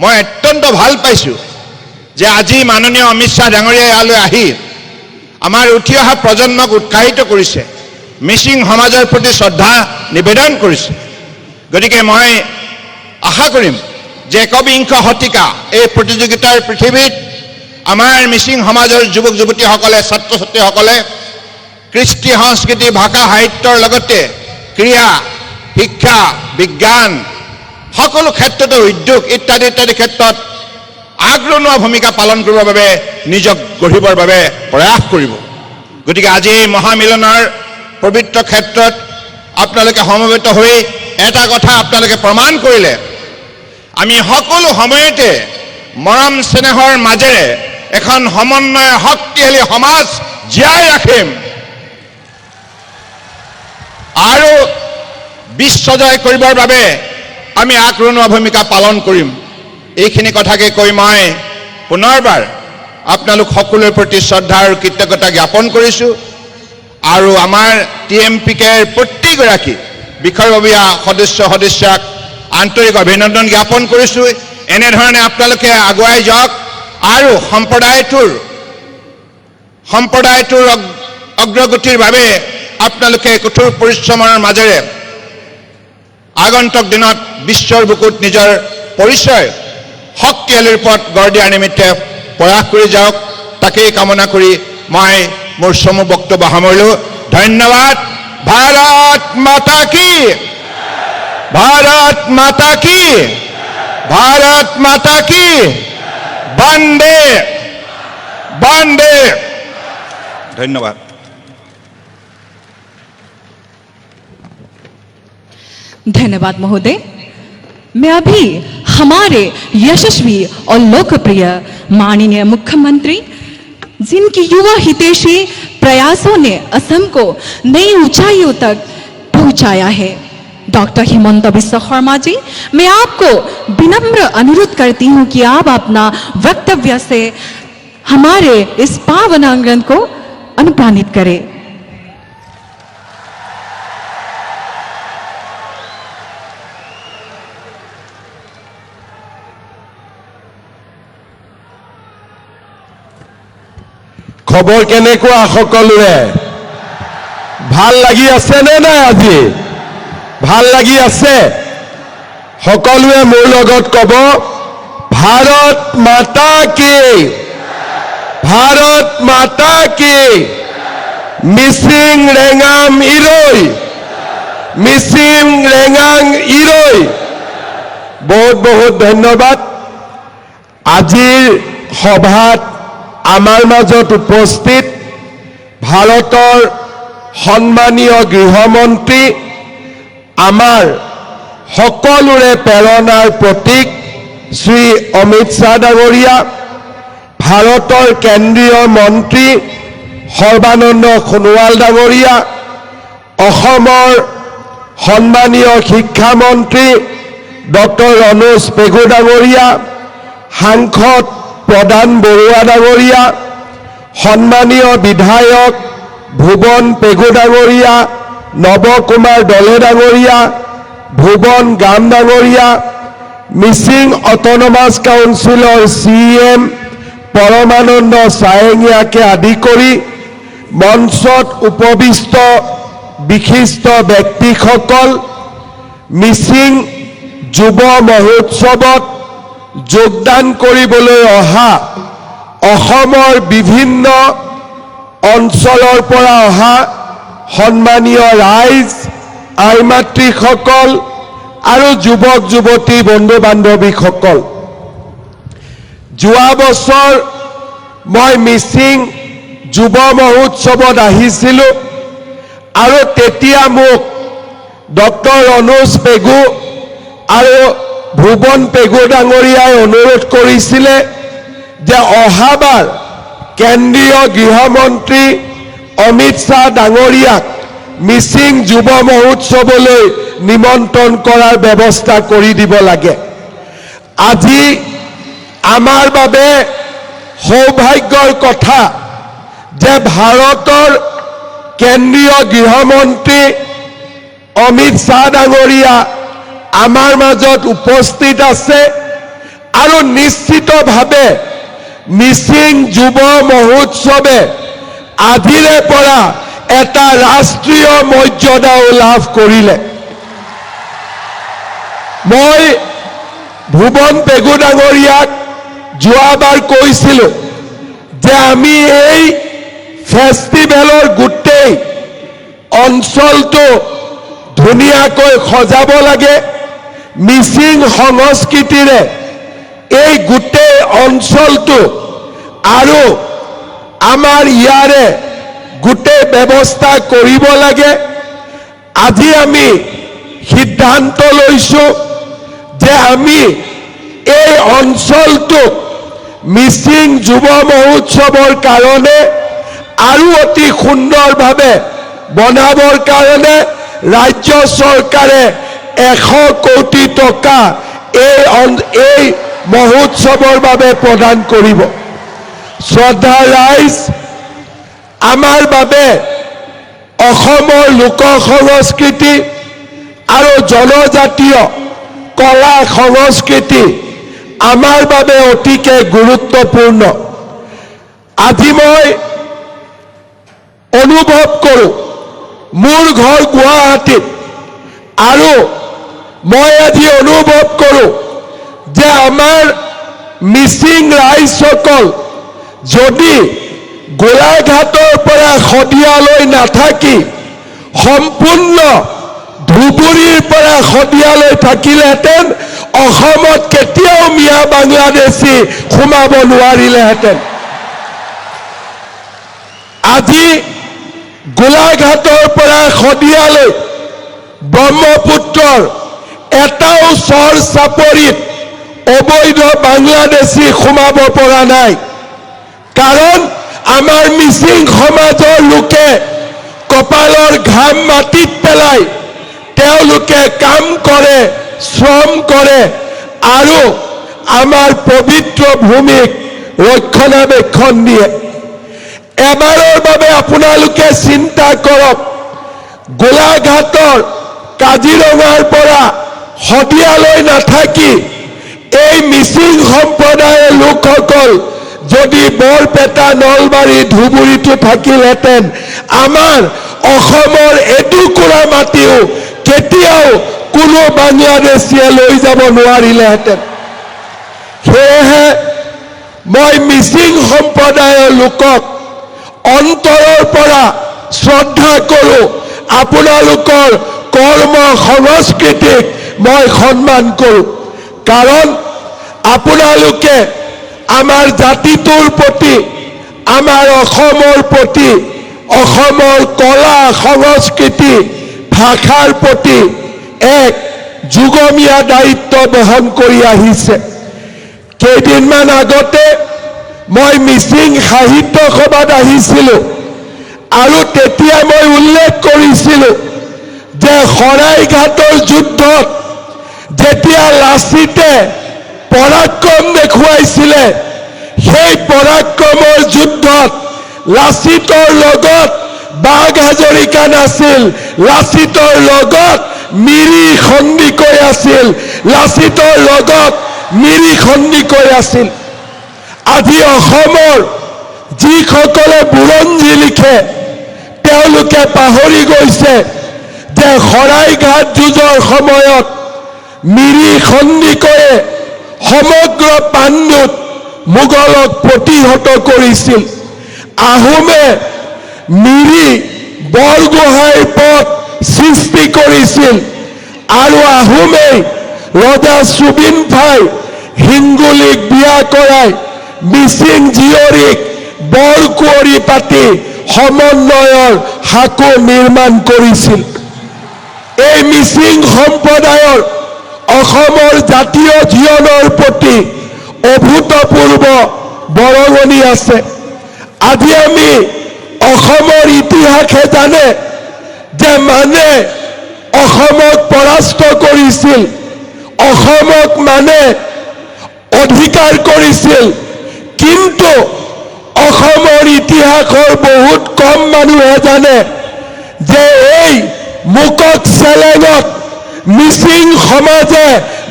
মই অত্যন্ত ভাল পাইছোঁ যে আজি মাননীয় অমিত শ্বাহ ডাঙৰীয়াই ইয়ালৈ আহি আমাৰ উঠি অহা প্ৰজন্মক উৎসাহিত কৰিছে, মিচিং সমাজৰ প্ৰতি শ্ৰদ্ধা নিবেদন কৰিছে। গতিকে মই আশা কৰিম যে একবিংশ শতিকা এই প্ৰতিযোগিতাৰ পৃথিৱীত আমাৰ মিচিং সমাজৰ যুৱক যুৱতীসকলে, ছাত্ৰ ছাত্ৰীসকলে কৃষ্টি, সংস্কৃতি, ভাষা, সাহিত্যৰ লগতে ক্ৰীড়া, শিক্ষা, বিজ্ঞান, সকলো ক্ষেত্ৰতে উদ্যোগ ইত্যাদি ইত্যাদি ক্ষেত্ৰত আগৰণুৱা ভূমিকা পালন কৰিবৰ বাবে নিজক গঢ়িবৰ বাবে প্ৰয়াস কৰিব। গতিকে আজি এই মহামিলনৰ পবিত্ৰ ক্ষেত্ৰত আপোনালোকে সমবেত হৈ এটা কথা আপোনালোকে প্ৰমাণ কৰিলে, আমি সকলো সময়তে মৰম স্নেহৰ মাজেৰে এখন সমন্বয় শক্তিশালী সমাজ জীয়াই ৰাখিম আৰু বিশ্ব জয় কৰিবৰ বাবে আমি আগৰণুৱা ভূমিকা পালন কৰিম। এইখিনি কথাকে কৈ মই পুনৰবাৰ আপোনালোক সকলোৰে প্ৰতি শ্ৰদ্ধা আৰু কৃতজ্ঞতা জ্ঞাপন কৰিছোঁ আৰু আমাৰ TMPKৰ প্ৰতিগৰাকী বিষয়ববীয়া সদস্যাক আন্তৰিক অভিনন্দন জ্ঞাপন কৰিছোঁ। এনেধৰণে আপোনালোকে আগুৱাই যাওক আৰু সম্প্ৰদায়টোৰ অগ্ৰগতিৰ বাবে আপোনালোকে কঠোৰ পৰিশ্ৰমৰ মাজেৰে আগন্তুক দিনত বিশ্বৰ বুকুত নিজৰ পৰিচয় শক্তিশালী ৰূপত গঢ় দিয়াৰ নিমিত্তে প্ৰয়াস কৰি যাওক, তাকেই কামনা কৰি মই মোৰ চমু বক্তব্য সামৰিলোঁ। ধন্যবাদ। ভাৰত মাতা কি, ভাৰত মাতা কি, ভাৰত মাতা কি, বন্দে বন্দে। ধন্যবাদ। धन्यवाद महोदय। मैं अभी हमारे यशस्वी और लोकप्रिय माननीय मुख्यमंत्री, जिनकी युवा हितैषी प्रयासों ने असम को नई ऊंचाइयों तक पहुंचाया है, डॉक्टर हिमंता बिस्वा शर्मा जी, मैं आपको विनम्र अनुरोध करती हूं कि आप अपना वक्तव्य से हमारे इस पावन आंगन को अनुप्राणित करें। খবৰ কেনেকুৱা সকলোৰে? ভাল লাগি আছে নে নাই? আজি ভাল লাগি আছে? সকলোৱে মোৰ লগত ক'ব, ভাৰত মাতা কি, ভাৰত মাতা কি, মিচিং ৰেঙাম ইৰৈ, মিচিং ৰেঙাং ইৰৈ। বহুত বহুত ধন্যবাদ। আজিৰ সভাত আমাৰ মাজত উপস্থিত ভাৰতৰ সন্মানীয় গৃহমন্ত্ৰী, আমাৰ সকলোৰে প্ৰেৰণাৰ প্ৰতীক শ্ৰী অমিত শ্বাহ ডাঙৰীয়া, ভাৰতৰ কেন্দ্ৰীয় মন্ত্ৰী সৰ্বানন্দ সোণোৱাল ডাঙৰীয়া, অসমৰ সন্মানীয় শিক্ষামন্ত্ৰী ডক্টৰ ৰণোজ পেগু ডাঙৰীয়া, সাংসদ প্ৰধান বৰুৱা ডাঙৰীয়া, সন্মানীয় বিধায়ক ভুৱন পেগু ডাঙৰীয়া, নৱ কুমাৰ দলে ডাঙৰীয়া, ভুৱন গাম ডাঙৰীয়া, মিচিং অট'নমাছ কাউন্সিলৰ CM পৰমানন্দ চায়েঙিয়াকে আদি কৰি মঞ্চত উপবিষ্ট বিশিষ্ট ব্যক্তিসকল, মিচিং যুৱ মহোৎসৱত যোগদান কৰিবলৈ অহা অসমৰ বিভিন্ন অঞ্চলৰ পৰা অহা সন্মানীয় ৰাইজ, আই মাতৃসকল আৰু যুৱক যুৱতী বন্ধু বান্ধৱীসকল, যোৱা বছৰ মই মিচিং যুৱ মহোৎসৱত আহিছিলোঁ আৰু তেতিয়া মোক ডক্টৰ ৰণোজ পেগু আৰু ভুৱন পেগু ডাঙৰীয়াই অনুৰোধ কৰিছিলে যে অহাবাৰ কেন্দ্ৰীয় গৃহমন্ত্ৰী অমিত শ্বাহ ডাঙৰীয়াক মিচিং যুৱ মহোৎসৱলৈ নিমন্ত্ৰণ কৰাৰ ব্যৱস্থা কৰি দিব লাগে। আজি আমাৰ বাবে সৌভাগ্যৰ কথা যে ভাৰতৰ কেন্দ্ৰীয় গৃহমন্ত্ৰী অমিত শ্বাহ ডাঙৰীয়া আমাৰ মাজত উপস্থিত আছে আৰু নিশ্চিতভাৱে মিচিং যুৱ মহোৎসৱে আজিৰে পৰা এটা ৰাষ্ট্ৰীয় মৰ্যাদাও লাভ কৰিলে। মই ভুৱন পেগু ডাঙৰীয়াক যোৱাবাৰ কৈছিলোঁ যে আমি এই ফেষ্টিভেলৰ গোটেই অঞ্চলটো ধুনীয়াকৈ সজাব লাগে, মিচিং সংস্কৃতিৰে এই গোটেই অঞ্চলটো আৰু আমাৰ ইয়াৰে গোটেই ব্যৱস্থা কৰিব লাগে। আজি আমি সিদ্ধান্ত লৈছোঁ যে আমি এই অঞ্চলটোক মিচিং যুৱ মহোৎসৱৰ কাৰণে আৰু অতি সুন্দৰভাৱে বনাবৰ কাৰণে ৰাজ্য চৰকাৰে 100 কোটি টকা এই মহোৎসৱৰ বাবে প্ৰদান কৰিব। শ্ৰদ্ধা ৰাইজ, আমাৰ বাবে অসমৰ লোক সংস্কৃতি আৰু জনজাতীয় কলা সংস্কৃতি আমাৰ বাবে অতিকে গুৰুত্বপূৰ্ণ। আজি মই অনুভৱ কৰোঁ, মোৰ ঘৰ গুৱাহাটীত, আৰু মই আজি অনুভৱ কৰোঁ যে আমাৰ মিচিং ৰাইজসকল যদি গোলাঘাটৰ পৰা শদিয়ালৈ নাথাকি সম্পূৰ্ণ ধুবুৰীৰ পৰা শদিয়ালৈ থাকিলেহেঁতেন অসমত কেতিয়াও মিয়া বাংলাদেশী সোমাব নোৱাৰিলেহেঁতেন। আজি গোলাঘাটৰ পৰা শদিয়ালৈ ব্ৰহ্মপুত্ৰৰ এটাও চৰ চাপৰিত অবৈধ বাংলাদেশী সোমাব পৰা নাই, কাৰণ আমাৰ মিচিং সমাজৰ লোকে কপালৰ ঘাম মাটিত পেলাই তেওঁলোকে কাম কৰে, শ্ৰম কৰে আৰু আমাৰ পবিত্ৰ ভূমিক ৰক্ষণাবেক্ষণ দিয়ে। এবাৰৰ বাবে আপোনালোকে চিন্তা কৰক, গোলাঘাটৰ কাজিৰঙাৰ পৰা শদিয়ালৈ নাথাকি এই মিচিং সম্প্ৰদায়ৰ লোকসকল যদি বৰপেটা, নলবাৰী, ধুবুৰীতো থাকিলহেঁতেন আমাৰ অসমৰ এটুকুৰা মাটিও কেতিয়াও কোনো বাংলাদেশীয়ে লৈ যাব নোৱাৰিলেহেঁতেন। সেয়েহে মই মিচিং সম্প্ৰদায়ৰ লোকক অন্তৰৰ পৰা শ্ৰদ্ধা কৰোঁ। আপোনালোকৰ কৰ্ম সংস্কৃতিক মই সন্মান কৰোঁ, কাৰণ আপোনালোকে আমাৰ জাতিটোৰ প্ৰতি, আমাৰ অসমৰ প্ৰতি, অসমৰ কলা সংস্কৃতি ভাষাৰ প্ৰতি এক যুগমীয়া দায়িত্ব বহন কৰি আহিছে। কেইদিনমান আগতে মই মিচিং সাহিত্য সভাত আহিছিলোঁ আৰু তেতিয়া মই উল্লেখ কৰিছিলোঁ যে শৰাইঘাটৰ যুদ্ধত যেতিয়া লাচিতে পৰাক্ৰম দেখুৱাইছিলে, সেই পৰাক্ৰমৰ যুদ্ধত লাচিতৰ লগত বাঘ হাজৰিকা নাছিল, লাচিতৰ লগত মিৰি সন্দিকৈ আছিল, লাচিতৰ লগত মিৰি সন্দিকৈ আছিল। আজি অসমৰ যিসকলে বুৰঞ্জী লিখে তেওঁলোকে পাহৰি গৈছে যে শৰাইঘাট যুঁজৰ সময়ত মিৰি সন্দিকৈয়ে সমগ্ৰ পাণ্ডুত মোগলক প্ৰতিহত কৰিছিল। আহোমে মিৰি বৰগোহাঁইৰ পথ সৃষ্টি কৰিছিল আৰু আহোমেই ৰজা সুবিনফাই হিংগুলীক বিয়া কৰাই মিচিং জীয়ৰীক বৰকুঁৱৰী পাতি সমন্বয়ৰ সাঁকো নিৰ্মাণ কৰিছিল। এই মিচিং সম্প্ৰদায়ৰ অসমৰ জাতীয় জীৱনৰ প্ৰতি অভূতপূৰ্ব বৰঙণি আছে। আজি আমি অসমৰ ইতিহাসে জানে যে মানে অসমক পৰাস্ত কৰিছিল, অসমক মানে অধিকাৰ কৰিছিল, কিন্তু অসমৰ ইতিহাসৰ বহুত কম মানুহে জানে যে এই মুকক চেলেঙত মিচিং সমাজে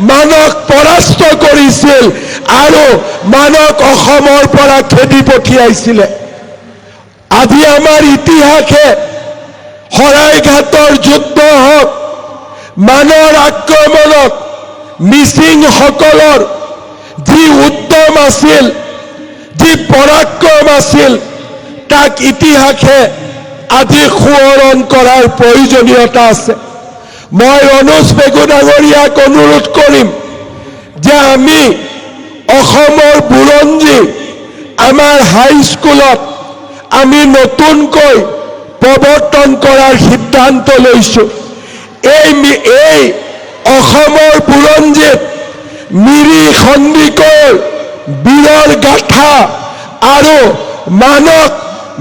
মানক পৰাস্ত কৰিছিল আৰু মানক অসমৰ পৰা খেদি পঠিয়াইছিলে। আজি আমাৰ ইতিহাসে শৰাইঘাটৰ যুদ্ধ হওক, মানৰ আক্ৰমণত মিচিংসকলৰ যি উদ্যম আছিল, যি পৰাক্ৰম আছিল, তাক ইতিহাসে আজি সোঁৱৰণ কৰাৰ প্ৰয়োজনীয়তা আছে। মই ৰণোজ পেগু ডাঙৰীয়াক অনুৰোধ কৰিম যে আমি অসমৰ বুৰঞ্জী আমাৰ হাইস্কুলত আমি নতুনকৈ প্ৰৱৰ্তন কৰাৰ সিদ্ধান্ত লৈছোঁ। এই অসমৰ বুৰঞ্জীত মিৰি সন্দিকৈৰ বীৰৰ গাথা আৰু মানক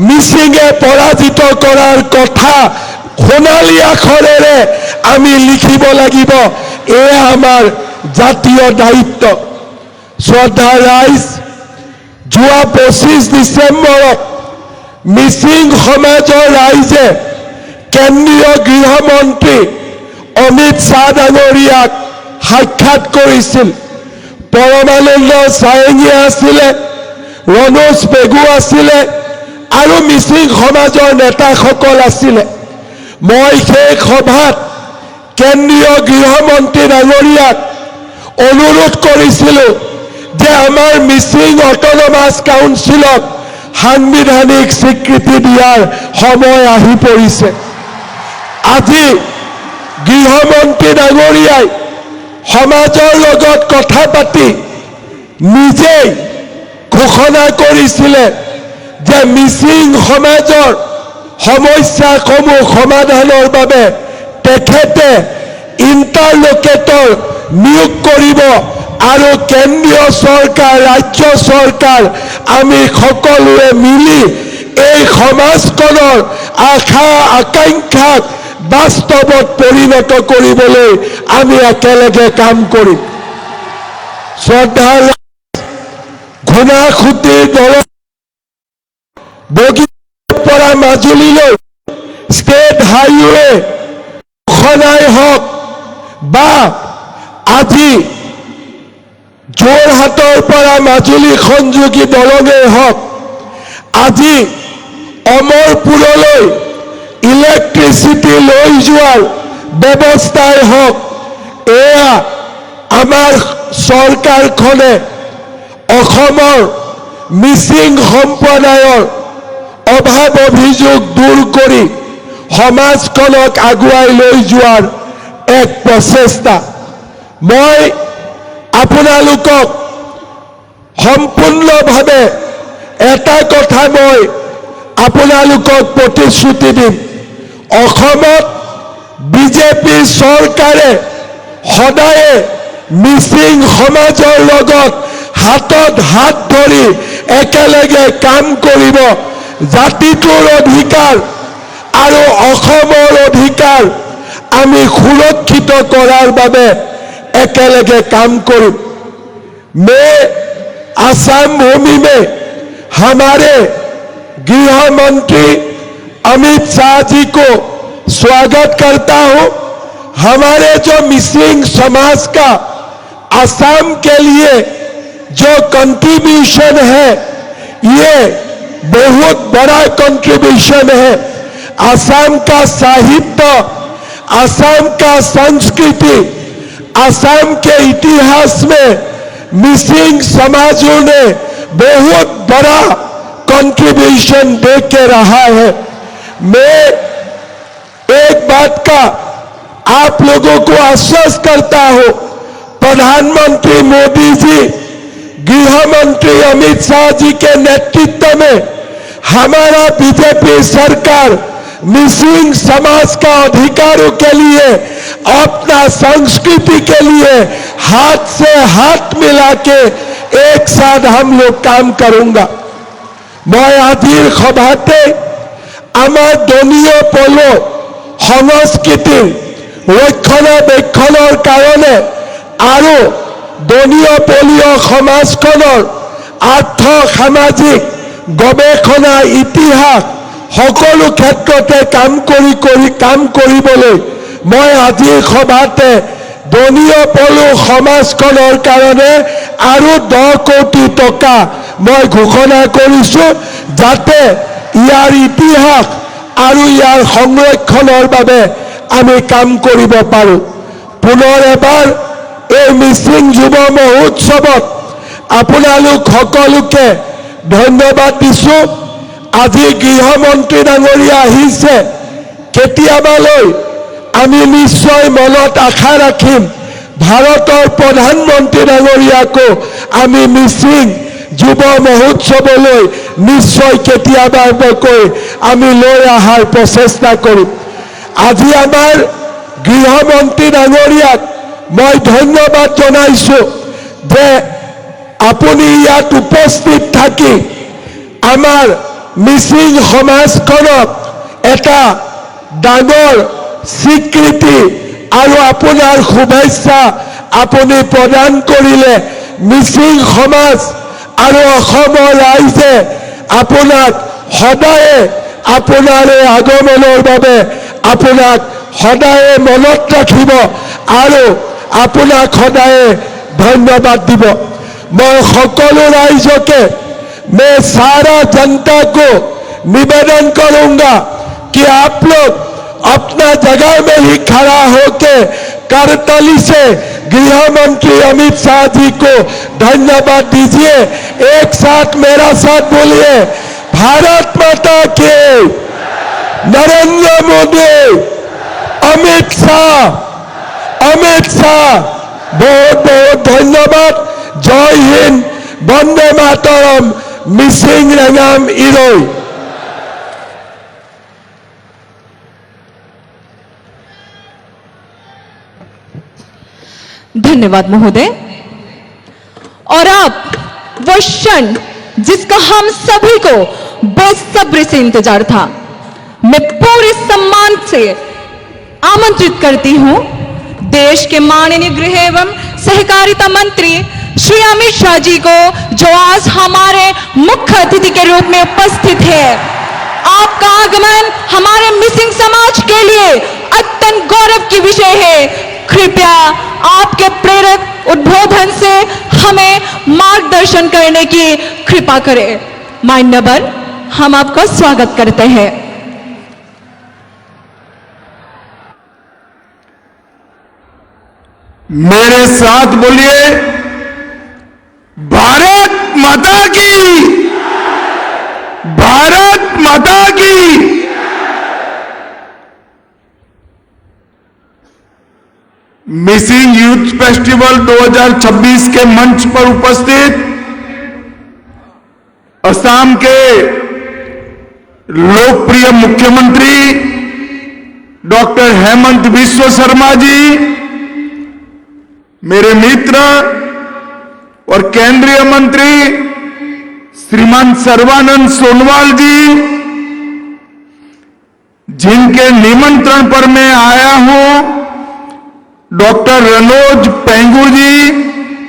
মিচিঙে পৰাজিত কৰাৰ কথা সোণালী আখৰেৰে আমি লিখিব লাগিব। এয়া আমাৰ জাতীয় দায়িত্ব। শ্ৰদ্ধা ৰাইজ, যোৱা 25 ডিচেম্বৰত মিচিং সমাজৰ ৰাইজে কেন্দ্ৰীয় গৃহমন্ত্ৰী অমিত শ্বাহ ডাঙৰীয়াক সাক্ষাৎ কৰিছিল। পৰমানন্দ চায়েঙিয়া আছিলে, ৰণোজ পেগু আছিলে আৰু মিচিং সমাজৰ নেতাসকল আছিলে। মই সেই সভাত কেন্দ্ৰীয় গৃহমন্ত্ৰী ডাঙৰীয়াক অনুৰোধ কৰিছিলোঁ যে আমাৰ মিচিং অট'নমাছ কাউন্সিলক সাংবিধানিক স্বীকৃতি দিয়াৰ সময় আহি পৰিছে। আজি গৃহমন্ত্ৰী ডাঙৰীয়াই সমাজৰ লগত কথা পাতি নিজেই ঘোষণা কৰিছিলে যে মিচিং সমাজৰ সমস্যাসমূহ সমাধানৰ বাবে তেখেতে ইণ্টাৰলকেটৰ নিয়োগ কৰিব আৰু কেন্দ্ৰীয় চৰকাৰ, ৰাজ্য চৰকাৰ আমি সকলোৱে মিলি এই সমাজখনৰ আশা আকাংক্ষাক বাস্তৱত পৰিণত কৰিবলৈ আমি একেলগে কাম কৰিম। শ্ৰদ্ধা ঘূনাসুতিৰ দল বগীবিলৰ পৰা মাজুলীলৈ ষ্টেট হাইৱে খনাই হওক বা আজি যোৰহাটৰ পৰা মাজুলী সংযোগী দলঙেই হওক, আজি অমৰপুৰলৈ ইলেক্ট্ৰিচিটি লৈ যোৱাৰ ব্যৱস্থাই হওক, এয়া আমাৰ চৰকাৰখনে অসমৰ মিচিং সম্প্ৰদায়ৰ অভাৱ অভিযোগ দূৰ কৰি সমাজখনক আগুৱাই লৈ যোৱাৰ এক প্ৰচেষ্টা। মই আপোনালোকক সম্পূৰ্ণভাৱে এটা কথা মই আপোনালোকক প্ৰতিশ্ৰুতি দিম, অসমত বিজেপি চৰকাৰে সদায়ে মিচিং সমাজৰ লগত হাতত হাত ধৰি একেলগে কাম কৰিব। জাতিটোৰ অধিকাৰ আৰু অসমৰ অধিকাৰ আমি সুৰক্ষিত কৰাৰ বাবে একেলগে কাম কৰিম। मैं आसाम भूमि में हमारे गृह मंत्री अमित शाह जी को स्वागत करता हूं। हमारे जो मिसिंग समाज का आसाम के लिए जो कंट्रीब्यूशन है, ये बहुत बड़ा कंट्रीब्यूशन है। आसाम का साहित्य, आसाम का संस्कृति, आसाम के इतिहास में मिसिंग समाजों ने बहुत बड़ा कंट्रीब्यूशन दे के रहा है। मैं एक बात का आप लोगों को आश्वस्त करता हूं, प्रधानमंत्री मोदी जी, गृह मंत्री अमित शाह जी के नेतृत्व में हमारा बीजेपी सरकार मिसिंग समाज का अधिकारों के लिए, अपना संस्कृति के लिए हाथ से हाथ मिला के एक साथ हम लोग काम करूंगा। मैं आजिर सभाते आमार दलीय पलो संस्कृतिर रक्षणाबेक्षणर कारणे आरो दलीय पलीय समाजखনৰ आर्थ सामाजिक गवेषणा इतिहास সকলো ক্ষেত্ৰতে কাম কৰিবলৈ মই আজিৰ সভাতে দলীয় পলু সমাজখনৰ কাৰণে আৰু 10 কোটি টকা মই ঘোষণা কৰিছো, যাতে ইয়াৰ ইতিহাস আৰু ইয়াৰ সংৰক্ষণৰ বাবে আমি কাম কৰিব পাৰো। পুনৰ এবাৰ এই মিচিং যুৱ মহোৎসৱত আপোনালোক সকলোকে ধন্যবাদ দিছো। আজি গৃহমন্ত্ৰী ডাঙৰীয়া আহিছে, কেতিয়াবালৈ আমি নিশ্চয় মনত আশা ৰাখিম ভাৰতৰ প্ৰধানমন্ত্ৰী ডাঙৰীয়াকো আমি মিচিং যুৱ মহোৎসৱলৈ নিশ্চয় কেতিয়াবাকৈ আমি লৈ অহাৰ প্ৰচেষ্টা কৰিম। আজি আমাৰ গৃহমন্ত্ৰী ডাঙৰীয়াক মই ধন্যবাদ জনাইছো যে আপুনি ইয়াত উপস্থিত থাকি আমাৰ মিচিং সমাজখনক এটা ডাঙৰ স্বীকৃতি আৰু আপোনাৰ শুভেচ্ছা আপুনি প্ৰদান কৰিলে। মিচিং সমাজ আৰু অসমৰ ৰাইজে আপোনাক সদায়ে আপোনাৰ এই আগমনৰ বাবে আপোনাক সদায়ে মনত ৰাখিব আৰু আপোনাক সদায়ে ধন্যবাদ দিব। मैं সকলো राइजों मैं सारा जनता को निवेदन करूंगा कि आप लोग अपना जगह में ही खड़ा होकर करताली से गृह मंत्री अमित शाह जी को धन्यवाद दीजिए। एक साथ मेरा साथ बोलिए, भारत माता के, नरेंद्र मोदी, अमित शाह। बहुत बहुत धन्यवाद। जय हिंद, वंदे मातरम, मिसिंग रेंगाम इरोई। धन्यवाद महोदय। और अब वो क्षण जिसका हम सभी को बेसब्री से इंतजार था, मैं पूरे सम्मान से आमंत्रित करती हूं देश के माननीय गृह एवं सहकारिता मंत्री श्री अमित शाह जी को, जो आज हमारे मुख्य अतिथि के रूप में उपस्थित है। आपका आगमन हमारे मिसिंग समाज के लिए अत्यंत गौरव की विषय है। कृपया आपके प्रेरक उद्बोधन से हमें मार्गदर्शन करने की कृपा करें। मान्यवर, हम आपका स्वागत करते हैं। मेरे साथ बोलिए, भारत माता की, भारत माता की। मिसिंग यूथ फेस्टिवल 2026 के मंच पर उपस्थित असम के लोकप्रिय मुख्यमंत्री डॉक्टर हेमंत बिस्वा शर्मा जी, मेरे मित्र और केंद्रीय मंत्री श्रीमान सर्बानंद सोनोवाल जी, जिनके निमंत्रण पर मैं आया हूं, डॉक्टर रनोज पेंगू जी,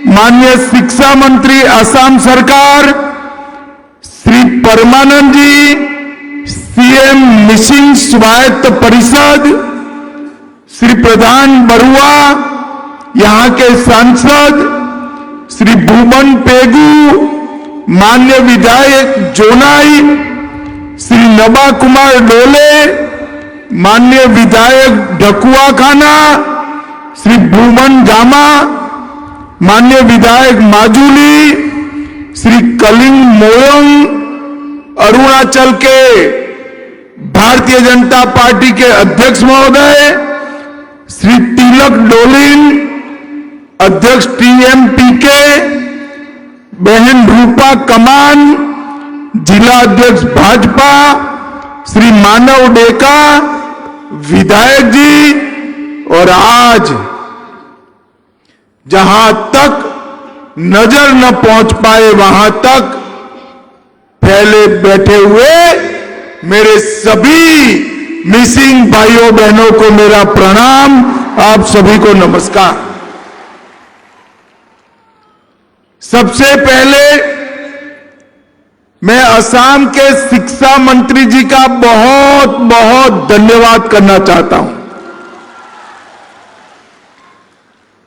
माननीय शिक्षा मंत्री असम सरकार, श्री परमानंद जी, सीएम मिसिंग स्वायत्त परिषद, श्री प्रधान बरुआ, यहां के सांसद श्री भूमन पेगू, मान्य विधायक जोनाई, श्री नबा कुमार डोले, मान्य विधायक ढकुआ खाना, श्री भूमन जामा, मान्य विधायक माजुली, श्री कलिंग मोयोंग, अरुणाचल के भारतीय जनता पार्टी के अध्यक्ष महोदय श्री तिलक डोलिन, अध्यक्ष टीएमपीके, बहन रूपा कमान, जिला अध्यक्ष भाजपा श्री मानव डेका, विधायक जी, और आज जहां तक नजर न पहुंच पाए वहां तक फैले बैठे हुए मेरे सभी मिसिंग भाइयों बहनों को मेरा प्रणाम, आप सभी को नमस्कार। सबसे पहले मैं असम के शिक्षा मंत्री जी का बहुत बहुत धन्यवाद करना चाहता हूं।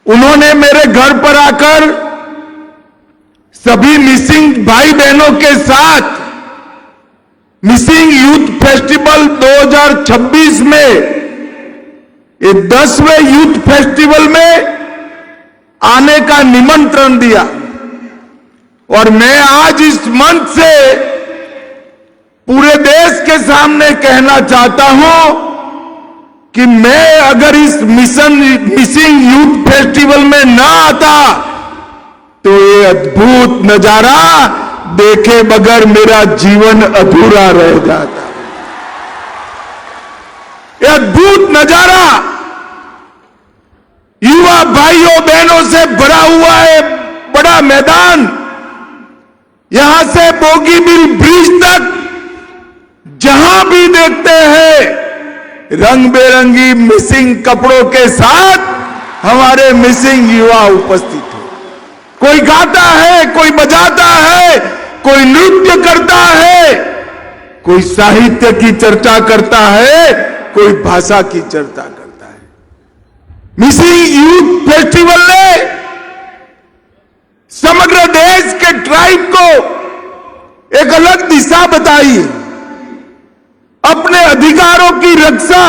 उन्होंने मेरे घर पर आकर सभी मिसिंग भाई बहनों के साथ मिसिंग यूथ फेस्टिवल 2026 में, ये 10वें यूथ फेस्टिवल में आने का निमंत्रण दिया, और मैं आज इस मंच से पूरे देश के सामने कहना चाहता हूं कि मैं अगर इस मिसिंग यूथ फेस्टिवल में ना आता तो ये अद्भुत नजारा देखे बगैर मेरा जीवन अधूरा रह जाता। ये अद्भुत नजारा युवा भाइयों बहनों से भरा हुआ है, बड़ा मैदान, यहां से बोगीबिल ब्रिज तक जहां भी देखते हैं रंग बेरंगी मिसिंग कपड़ों के साथ हमारे मिसिंग युवा उपस्थित हैं। कोई गाता है, कोई बजाता है, कोई नृत्य करता है, कोई साहित्य की चर्चा करता है, कोई भाषा की चर्चा करता है। मिसिंग यूथ फेस्टिवल ने समग्र देश के ट्राइब को एक अलग दिशा बताई, अपने अधिकारों की रक्षा,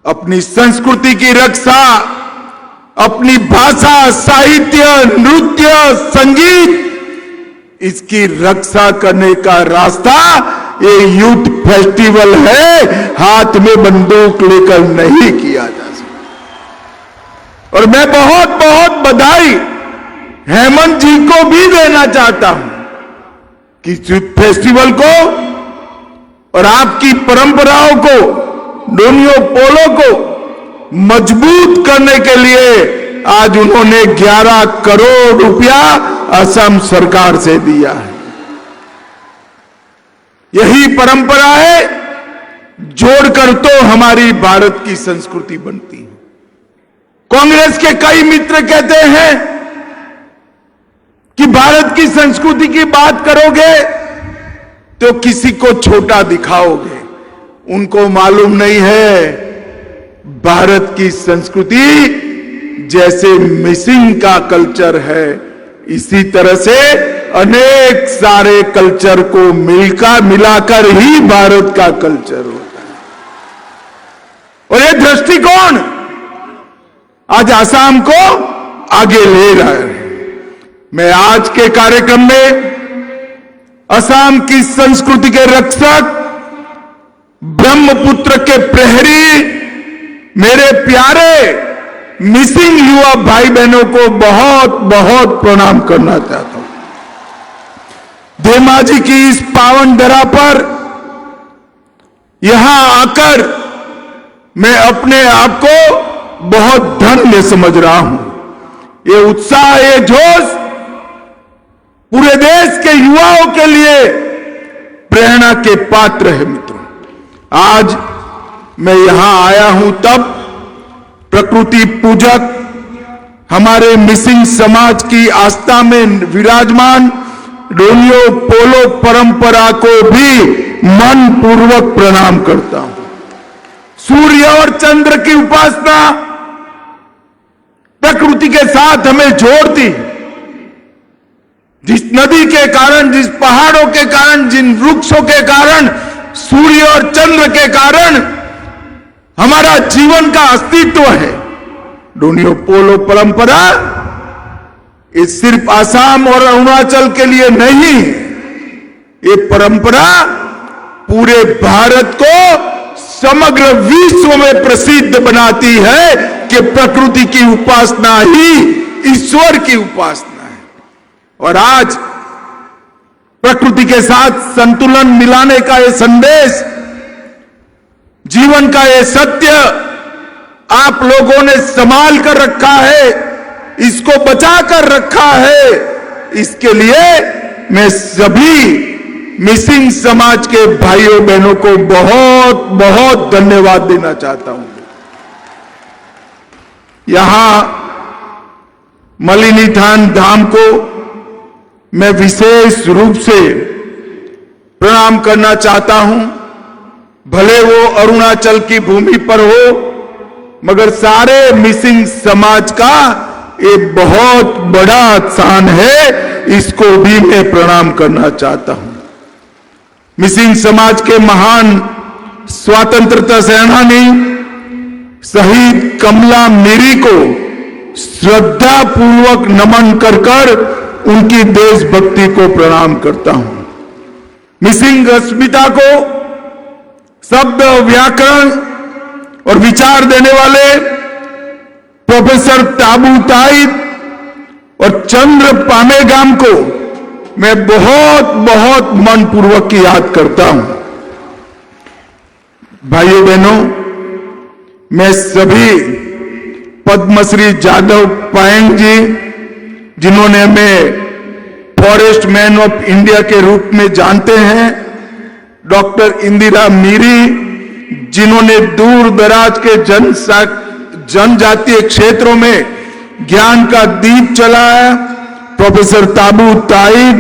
अपनी संस्कृति की रक्षा, अपनी भाषा, साहित्य, नृत्य, संगीत, इसकी रक्षा करने का रास्ता ये यूथ फेस्टिवल है, हाथ में बंदूक लेकर नहीं किया जा सकता। और मैं बहुत बहुत बधाई हेमंत जी को भी देना चाहता हूं कि यूथ फेस्टिवल को और आपकी परंपराओं को, डोनियो पोलो को मजबूत करने के लिए आज उन्होंने 11 करोड़ रुपया असम सरकार से दिया है। यही परंपरा है, जोड़कर तो हमारी भारत की संस्कृति बनती है। कांग्रेस के कई मित्र कहते हैं कि भारत की संस्कृति की बात करोगे तो किसी को छोटा दिखाओगे। उनको मालूम नहीं है भारत की संस्कृति जैसे मिसिंग का कल्चर है, इसी तरह से अनेक सारे कल्चर को मिलाकर ही भारत का कल्चर होता है। और ये दृष्टिकोण आज असम को आगे ले रहा है। मैं आज के कार्यक्रम में असम की संस्कृति के रक्षक, ब्रह्मपुत्र के प्रहरी, मेरे प्यारे मिसिंग युवा भाई बहनों को बहुत बहुत प्रणाम करना चाहता हूं। धेमाजी की इस पावन धरा पर यहां आकर मैं अपने आप को बहुत धन्य समझ रहा हूं। ये उत्साह, ये जोश पूरे देश के युवाओं के लिए प्रेरणा के पात्र है। मित्रों, आज मैं यहां आया हूं तब प्रकृति पूजक हमारे मिसिंग समाज की आस्था में विराजमान डोलियो पोलो परंपरा को भी मन पूर्वक प्रणाम करता हूं। सूर्य और चंद्र की उपासना प्रकृति के साथ हमें जोड़ती। जिस नदी के कारण, जिस पहाड़ों के कारण, जिन वृक्षों के कारण, सूर्य और चंद्र के कारण हमारा जीवन का अस्तित्व है। डोनियो पोलो परंपरा ये सिर्फ असम और अरुणाचल के लिए नहीं है। ये परंपरा पूरे भारत को समग्र विश्व में प्रसिद्ध बनाती है कि प्रकृति की उपासना ही ईश्वर की उपासना है। और आज प्रकृति के साथ संतुलन मिलाने का ये संदेश, जीवन का ये सत्य आप लोगों ने संभाल कर रखा है, इसको बचा कर रखा है। इसके लिए मैं सभी मिसिंग समाज के भाइयों बहनों को बहुत बहुत धन्यवाद देना चाहता हूं। यहां मलिनीथान धाम को मैं विशेष रूप से प्रणाम करना चाहता हूं। भले वो अरुणाचल की भूमि पर हो, मगर सारे मिसिंग समाज का ये बहुत बड़ा स्थान है, इसको भी मैं प्रणाम करना चाहता हूं। मिसिंग समाज के महान स्वतंत्रता सेनानी शहीद कमला मीरी को श्रद्धा पूर्वक नमन कर उनकी देशभक्ति को प्रणाम करता हूं। मिसिंग अस्मिता को शब्द, व्याकरण और विचार देने वाले प्रोफेसर ताबू ताइब और चंद्र पामेगाम को मैं बहुत बहुत मनपूर्वक याद करता हूं। भाइयों बहनों, मैं सभी पद्मश्री जादव पायेंग जी, जिन्होंने हमें फॉरेस्ट मैन ऑफ इंडिया के रूप में जानते हैं, डॉक्टर इंदिरा मीरी, जिन्होंने दूर दराज के जनजातीय क्षेत्रों में ज्ञान का दीप जलाया, प्रोफेसर ताबू ताइब,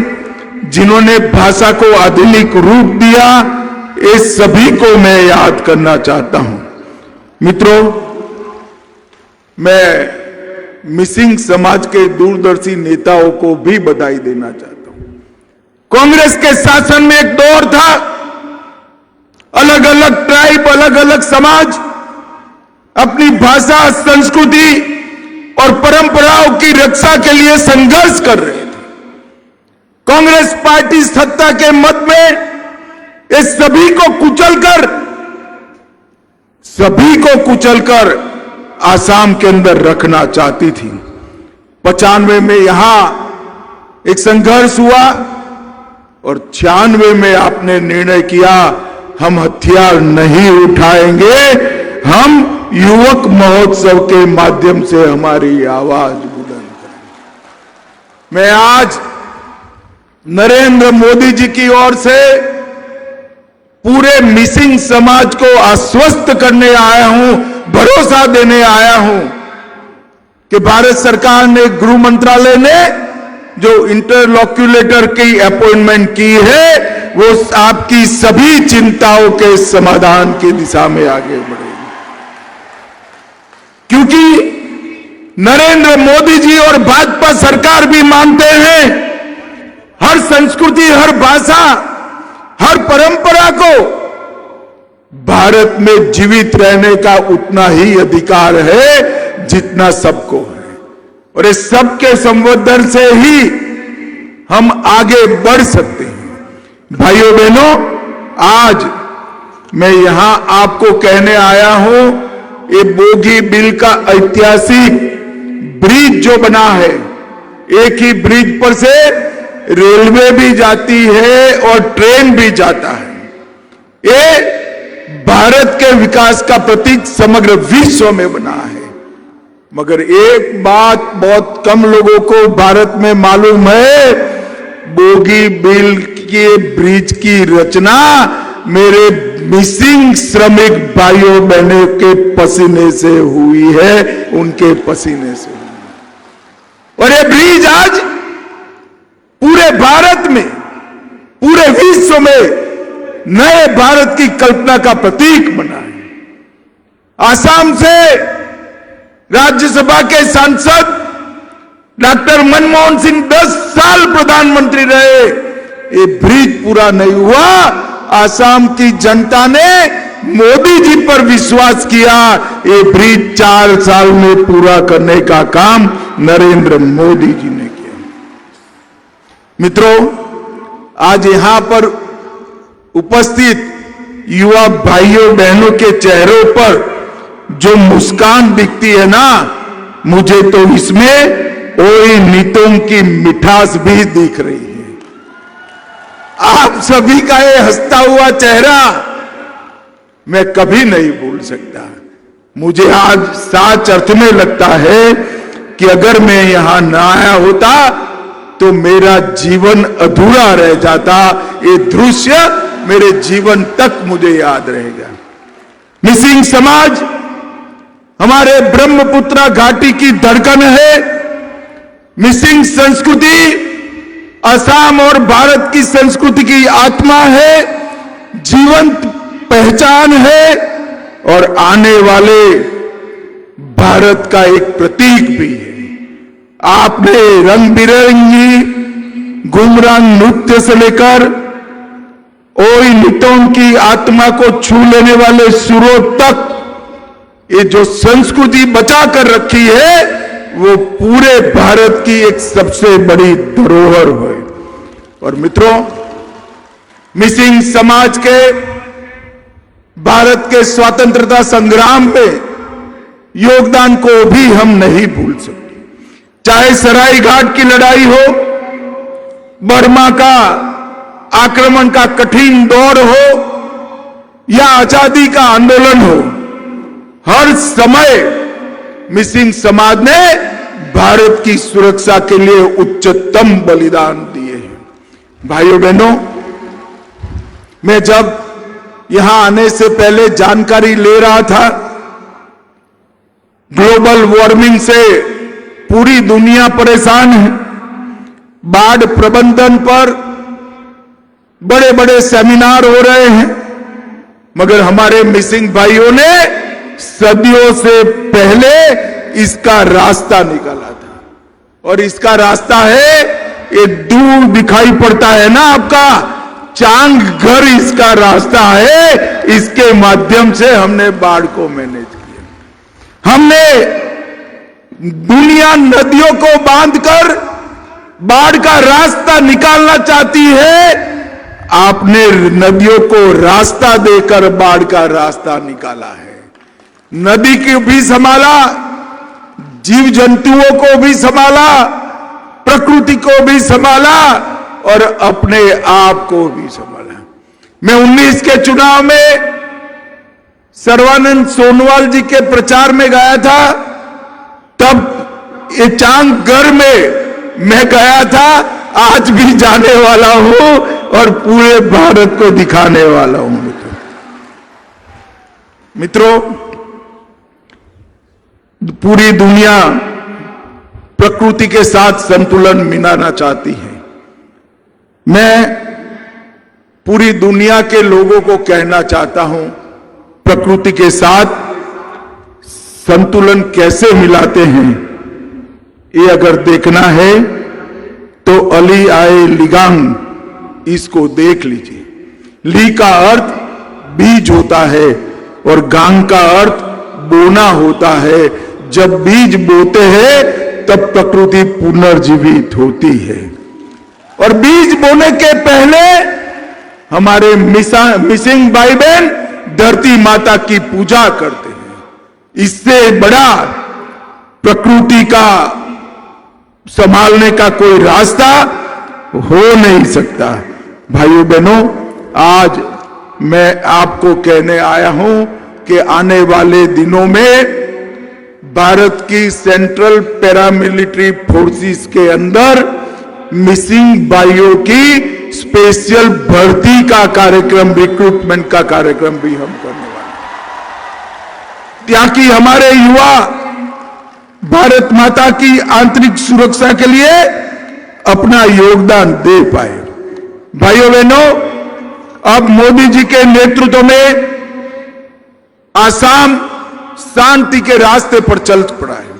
जिन्होंने भाषा को आधुनिक रूप दिया, ये सभी को मैं याद करना चाहता हूं। मित्रों, मैं मिसिंग समाज के दूरदर्शी नेताओं को भी बधाई देना चाहता हूं। कांग्रेस के शासन में एक दौर था, अलग अलग ट्राइब, अलग अलग समाज अपनी भाषा, संस्कृति और परंपराओं की रक्षा के लिए संघर्ष कर रहे थे। कांग्रेस पार्टी सत्ता के मत में इस सभी को कुचलकर आसाम के अंदर रखना चाहती थी। 95 में यहां एक संघर्ष हुआ और 96 में आपने निर्णय किया, हम हथियार नहीं उठाएंगे, हम युवक महोत्सव के माध्यम से हमारी आवाज बुलंद करेंगे। मैं आज नरेंद्र मोदी जी की ओर से पूरे मिसिंग समाज को आश्वस्त करने आया हूं, भरोसा देने आया हूं कि भारत सरकार ने, गृह मंत्रालय ने जो इंटरलॉक्यूलेटर की अपॉइंटमेंट की है, वो आपकी सभी चिंताओं के समाधान की दिशा में आगे बढ़ेगी। क्योंकि नरेंद्र मोदी जी और भाजपा सरकार भी मानते हैं, हर संस्कृति, हर भाषा, हर परंपरा को भारत में जीवित रहने का उतना ही अधिकार है जितना सबको है, और इस सबके संवर्धन से ही हम आगे बढ़ सकते हैं। भाइयों बहनों, आज मैं यहां आपको कहने आया हूं, ये बोगी बिल का ऐतिहासिक ब्रिज जो बना है, एक ही ब्रिज पर से रेलवे भी जाती है और ट्रेन भी जाता है। ये भारत के विकास का प्रतीक समग्र विश्व में बना है। मगर एक बात बहुत कम लोगों को भारत में मालूम है, बोगी बिल के ब्रिज की रचना मेरे मिसिंग श्रमिक भाइयों बहनों के पसीने से हुई है, उनके पसीने से हुई है। और ये ब्रिज आज पूरे भारत में, पूरे विश्व में नए भारत की कल्पना का प्रतीक बना है। आसाम से राज्यसभा के सांसद डॉक्टर मनमोहन सिंह 10 साल प्रधानमंत्री रहे, ये ब्रिज पूरा नहीं हुआ। आसाम की जनता ने मोदी जी पर विश्वास किया, ये ब्रिज 4 साल में पूरा करने का काम नरेंद्र मोदी जी ने किया। मित्रों, आज यहां पर उपस्थित युवा भाइयों बहनों के चेहरों पर जो मुस्कान दिखती है ना, मुझे तो इसमें ओई नीतों की मिठास भी दिख रही है। आप सभी का ये हंसता हुआ चेहरा मैं कभी नहीं भूल सकता। मुझे आज सच अर्थ में लगता है कि अगर मैं यहां ना आया होता तो मेरा जीवन अधूरा रह जाता। ये दृश्य मेरे जीवन तक मुझे याद रहेगा। मिसिंग समाज हमारे ब्रह्मपुत्र घाटी की धड़कन है। मिसिंग संस्कृति असम और भारत की संस्कृति की आत्मा है, जीवंत पहचान है और आने वाले भारत का एक प्रतीक भी है। आपने रंग बिरंगी गुमरांग नृत्य से लेकर ओई नितों की आत्मा को छू लेने वाले सुरों तक ये जो संस्कृति बचा कर रखी है, वो पूरे भारत की एक सबसे बड़ी धरोहर है। और मित्रों, मिसिंग समाज के भारत के स्वतंत्रता संग्राम में योगदान को भी हम नहीं भूल सकते। चाहे सराय घाट की लड़ाई हो, बर्मा का आक्रमण का कठिन दौर हो या आजादी का आंदोलन हो, हर समय मिसिंग समाज ने भारत की सुरक्षा के लिए उच्चतम बलिदान दिए हैं। भाइयों बहनों, मैं जब यहां आने से पहले जानकारी ले रहा था, ग्लोबल वार्मिंग से पूरी दुनिया परेशान है। बाढ़ प्रबंधन पर बड़े बड़े सेमिनार हो रहे हैं, मगर हमारे मिसिंग भाइयों ने सदियों से पहले इसका रास्ता निकाला था। और इसका रास्ता है, ये दूर दिखाई पड़ता है ना आपका चांग घर, इसका रास्ता है। इसके माध्यम से हमने बाढ़ को मैनेज किया। हमने दुनिया नदियों को बांधकर बाढ़ का रास्ता निकालना चाहती है, आपने नदियों को रास्ता देकर बाढ़ का रास्ता निकाला है। नदी को भी संभाला, जीव जंतुओं को भी संभाला, प्रकृति को भी संभाला और अपने आप को भी संभाला। मैं 19 के चुनाव में सर्बानंद सोनोवाल जी के प्रचार में गया था, तब ये चांगघर में मैं गया था, आज भी जाने वाला हूं और पूरे भारत को दिखाने वाला हूं। मित्रों, पूरी दुनिया प्रकृति के साथ संतुलन मिलाना चाहती है। मैं पूरी दुनिया के लोगों को कहना चाहता हूं, प्रकृति के साथ संतुलन कैसे मिलाते हैं, ये अगर देखना है तो अली आए लिगांग इसको देख लीजिए। ली का अर्थ बीज होता है और गांग का अर्थ बोना होता है। जब बीज बोते हैं तब प्रकृति पुनर्जीवित होती है। और बीज बोने के पहले हमारे मिसिंग भाई बहन धरती माता की पूजा करते हैं। इससे बड़ा प्रकृति का संभालने का कोई रास्ता हो नहीं सकता। भाइयों बहनों, आज मैं आपको कहने आया हूं कि आने वाले दिनों में भारत की सेंट्रल पैरामिलिट्री फोर्सेस के अंदर मिसिंग भाइयों की स्पेशल भर्ती का कार्यक्रम, रिक्रूटमेंट का कार्यक्रम भी हम करने वाले हैं, ताकि हमारे युवा भारत माता की आंतरिक सुरक्षा के लिए अपना योगदान दे पाए। भाइयों बहनों, अब मोदी जी के नेतृत्व में आसाम शांति के रास्ते पर चल पड़ा है।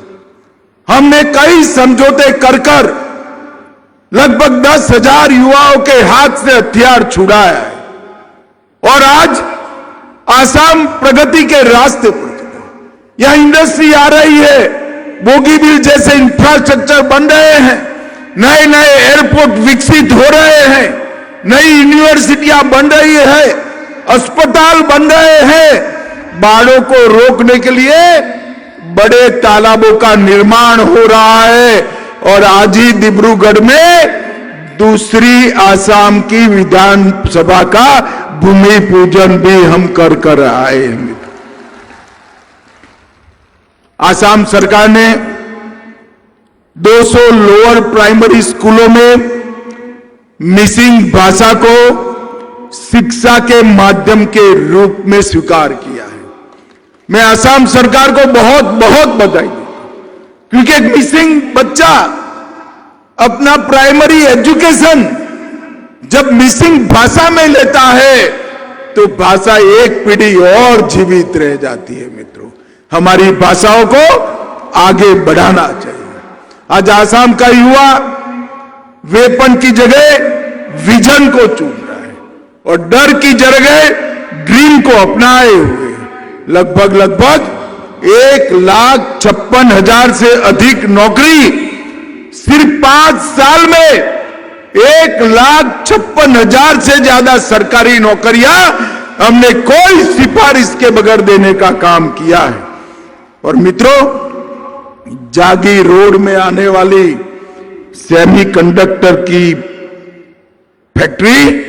हमने कई समझौते कर लगभग 10,000 युवाओं के हाथ से हथियार छुड़ाया है और आज आसाम प्रगति के रास्ते पर चला है। यहां इंडस्ट्री आ रही है, बोगीबिल जैसे इंफ्रास्ट्रक्चर बन रहे हैं, नए नए एयरपोर्ट विकसित हो रहे हैं, नई यूनिवर्सिटियां बन रही है, अस्पताल बन रहे हैं, बाढ़ों को रोकने के लिए बड़े तालाबों का निर्माण हो रहा है और आज ही डिब्रूगढ़ में दूसरी आसाम की विधानसभा का भूमि पूजन भी हम कर आए हैं। आसाम सरकार ने 200 लोअर प्राइमरी स्कूलों में मिसिंग भाषा को शिक्षा के माध्यम के रूप में स्वीकार किया है। मैं आसाम सरकार को बहुत बहुत बधाई दूं, क्योंकि एक मिसिंग बच्चा अपना प्राइमरी एजुकेशन जब मिसिंग भाषा में लेता है तो भाषा एक पीढ़ी और जीवित रह जाती है। मित्रों, हमारी भाषाओं को आगे बढ़ाना चाहिए। आज आसाम का युवा वेपन की जगह विजन को चुन रहा है और डर की जगह ड्रीम को अपनाए हुए लगभग 1,56,000 से अधिक नौकरी सिर्फ 5 साल में 1,56,000 से ज्यादा सरकारी नौकरियां हमने कोई सिफारिश के बगैर देने का काम किया है। और मित्रों, जागी रोड में आने वाली सेमीकंडक्टर की फैक्ट्री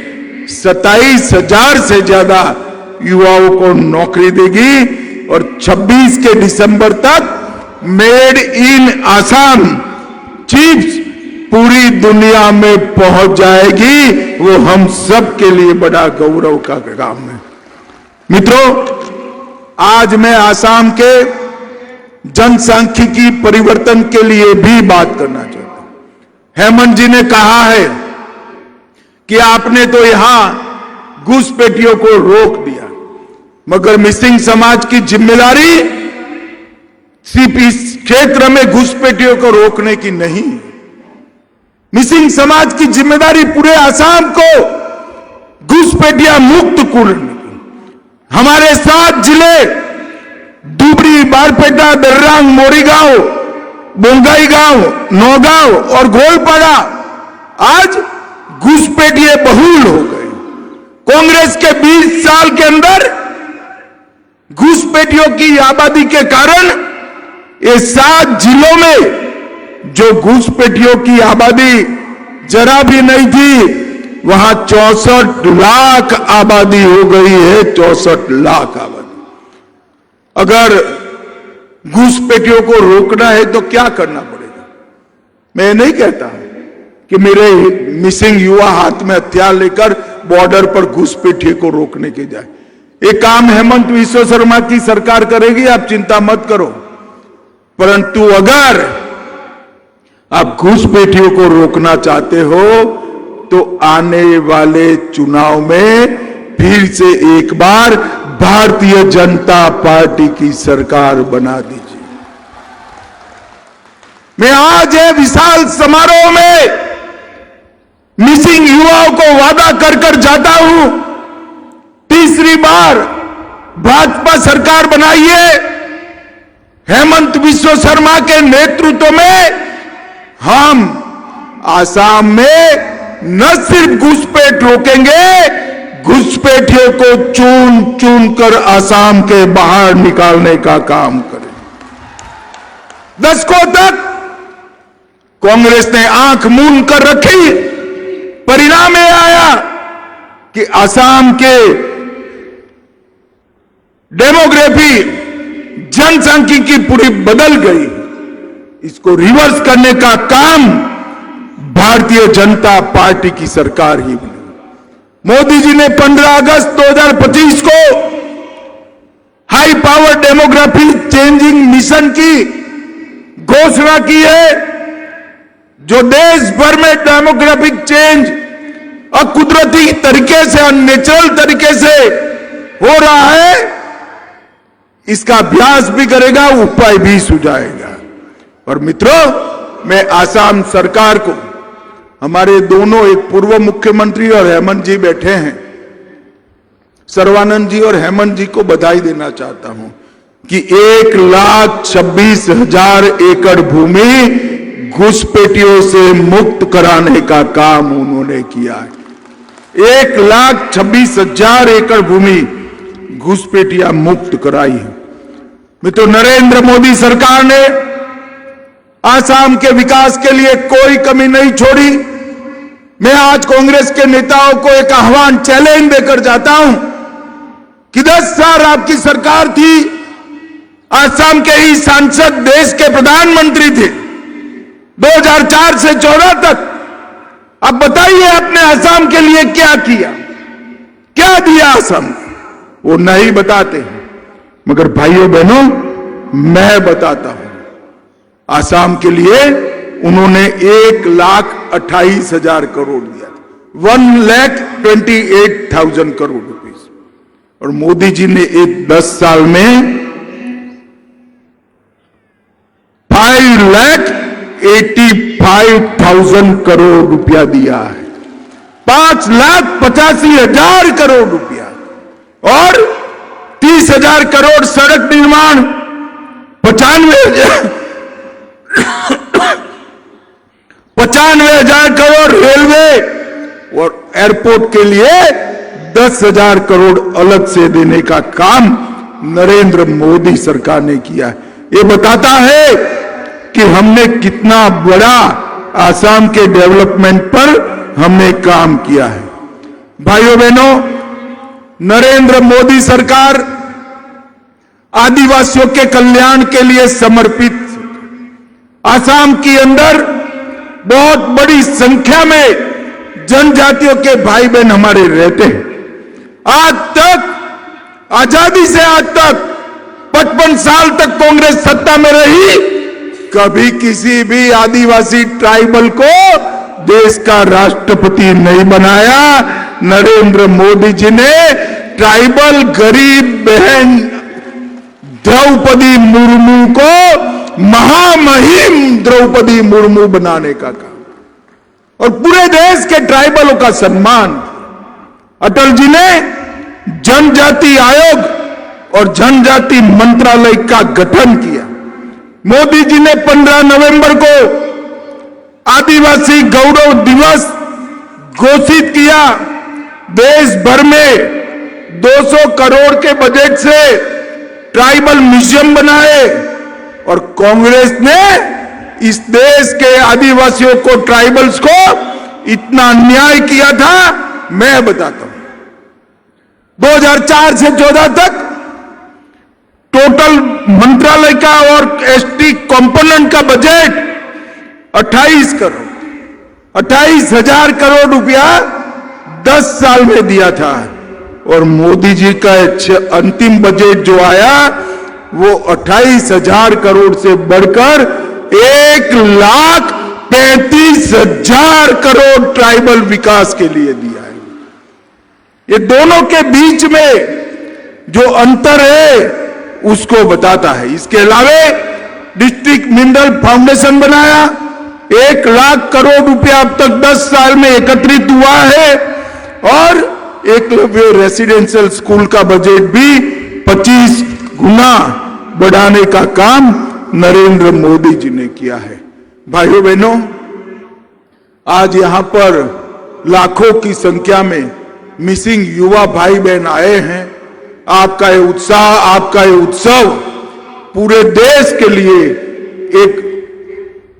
27,000 से ज्यादा युवाओं को नौकरी देगी और 26 के दिसंबर तक मेड इन आसाम चिप्स पूरी दुनिया में पहुंच जाएगी। वो हम सब के लिए बड़ा गौरव का काम है। मित्रों, आज मैं आसाम के जनसांख्यिकी परिवर्तन के लिए भी बात करना चाहता हूं। हेमंत जी ने कहा है कि आपने तो यहां घुसपैठियों को रोक दिया, मगर मिसिंग समाज की जिम्मेदारी सिर्फ इस क्षेत्र में घुसपैठियों को रोकने की नहीं है। मिसिंग समाज की जिम्मेदारी पूरे आसाम को घुसपैठिया मुक्त करने की। हमारे 7 जिले धुबरी, बारपेटा, दर्रांग, मोरीगांव, बोंगाईगांव, नौगांव और गोलपाड़ा आज घुसपैठिए बहुल हो गए। कांग्रेस के 20 साल के अंदर घुसपैठियों की आबादी के कारण ये 7 जिलों में जो घुसपैठियों की आबादी जरा भी नहीं थी, वहां 64 लाख आबादी हो गई है। 64 लाख आबादी। अगर घुसपैठियों को रोकना है तो क्या करना पड़ेगा? मैं नहीं कहता कि मेरे मिसिंग युवा हाथ में हथियार लेकर बॉर्डर पर घुसपैठिए को रोकने के जाए। ये काम हेमंत विश्व शर्मा की सरकार करेगी, आप चिंता मत करो। परंतु अगर आप घुसपैठियों को रोकना चाहते हो तो आने वाले चुनाव में फिर से एक बार भारतीय जनता पार्टी की सरकार बना दीजिए। मैं आज ये विशाल समारोह में मिसिंग युवाओं को वादा कर जाता हूं, तीसरी बार भाजपा सरकार बनाइए, हेमंत बिश्व शर्मा के नेतृत्व में हम आसाम में न सिर्फ घुसपैठ रोकेंगे, घुसपैठियों को चुन चुन कर आसाम के बाहर निकालने का काम करें। दशकों तक कांग्रेस ने आंख मूंद कर रखी, परिणाम ये आया कि आसाम के डेमोग्राफी, जनसांख्यिकी पूरी बदल गई। इसको रिवर्स करने का काम भारतीय जनता पार्टी की सरकार ही बनी। मोदी जी ने 15 अगस्त 2025 को high power demography changing mission की घोषणा की है, जो देश भर में डेमोग्राफिक चेंज अकुदरती तरीके से, अननेचुरल तरीके से हो रहा है, इसका अभ्यास भी करेगा, उपाय भी सुझाएगा। और मित्रों, मैं आसाम सरकार को, हमारे दोनों, एक पूर्व मुख्यमंत्री और हेमंत जी बैठे हैं, सर्वानंद जी और हेमंत जी को बधाई देना चाहता हूं कि 1,26,000 एकड़ भूमि घुसपैठियों से मुक्त कराने का काम उन्होंने किया है। 1,26,000 एकड़ भूमि घुसपैठियां मुक्त कराई है। मित्रों, नरेंद्र मोदी सरकार ने आसाम के विकास के लिए कोई कमी नहीं छोड़ी। मैं आज कांग्रेस के नेताओं को एक आह्वान, चैलेंज देकर जाता हूं कि 10 साल आपकी सरकार थी, आसाम के ही सांसद देश के प्रधानमंत्री थे 2004 से 14 तक। अब बताइए आपने आसाम के लिए क्या किया, क्या दिया आसाम को? वो नहीं बताते हैं, मगर भाइयों बहनों, मैं बताता हूं। आसाम के लिए उन्होंने 1,28,000 करोड़ दिया, 1,28,000 करोड़ रुपीस। और मोदी जी ने 10 साल में 5,85,000 करोड़ रुपया दिया है, 5,85,000 करोड़ रुपया, और 30,000 करोड़ सड़क निर्माण, 95,000 करोड़ रेलवे और एयरपोर्ट के लिए 10,000 करोड़ अलग से देने का काम नरेंद्र मोदी सरकार ने किया है। ये बताता है कि हमने कितना बड़ा आसाम के डेवलपमेंट पर हमने काम किया है। भाइयों बहनों, नरेंद्र मोदी सरकार आदिवासियों के कल्याण के लिए समर्पित। आसाम के अंदर बहुत बड़ी संख्या में जनजातियों के भाई बहन हमारे रहते हैं। आज तक, आजादी से आज तक 55 साल तक कांग्रेस सत्ता में रही, कभी किसी भी आदिवासी ट्राइबल को देश का राष्ट्रपति नहीं बनाया। नरेंद्र मोदी जी ने ट्राइबल गरीब बहन द्रौपदी मुर्मू को महामहिम द्रौपदी मुर्मू बनाने का काम, और पूरे देश के ट्राइबलों का सम्मान। अटल जी ने जनजाति आयोग और जनजाति मंत्रालय का गठन किया। मोदी जी ने 15 नवंबर को आदिवासी गौरव दिवस घोषित किया। देश भर में 200 करोड़ के बजट से ट्राइबल म्यूजियम बनाए, और कांग्रेस ने इस देश के आदिवासियों को, ट्राइबल्स को इतना अन्याय किया था, मैं बताता हूं। 2004 से 14 तक टोटल मंत्रालय का और एसटी कंपोनेंट का बजट 28,000 करोड़ रुपया 10 साल में दिया था। और मोदी जी का अंतिम बजट जो आया वो 28,000 करोड़ से बढ़कर 1,35,000 करोड़ ट्राइबल विकास के लिए दिया है। ये दोनों के बीच में जो अंतर है उसको बताता है। इसके अलावा डिस्ट्रिक्ट मिनरल फाउंडेशन बनाया, 1 लाख करोड़ रुपया अब तक 10 साल में एकत्रित हुआ है, और एकलव्य रेसिडेंशियल स्कूल का बजट भी 25 गुना बढ़ाने का काम नरेंद्र मोदी जी ने किया है। भाइयों बहनों, आज यहां पर लाखों की संख्या में मिसिंग युवा भाई बहन आए हैं। आपका ये उत्साह, आपका ये उत्सव पूरे देश के लिए एक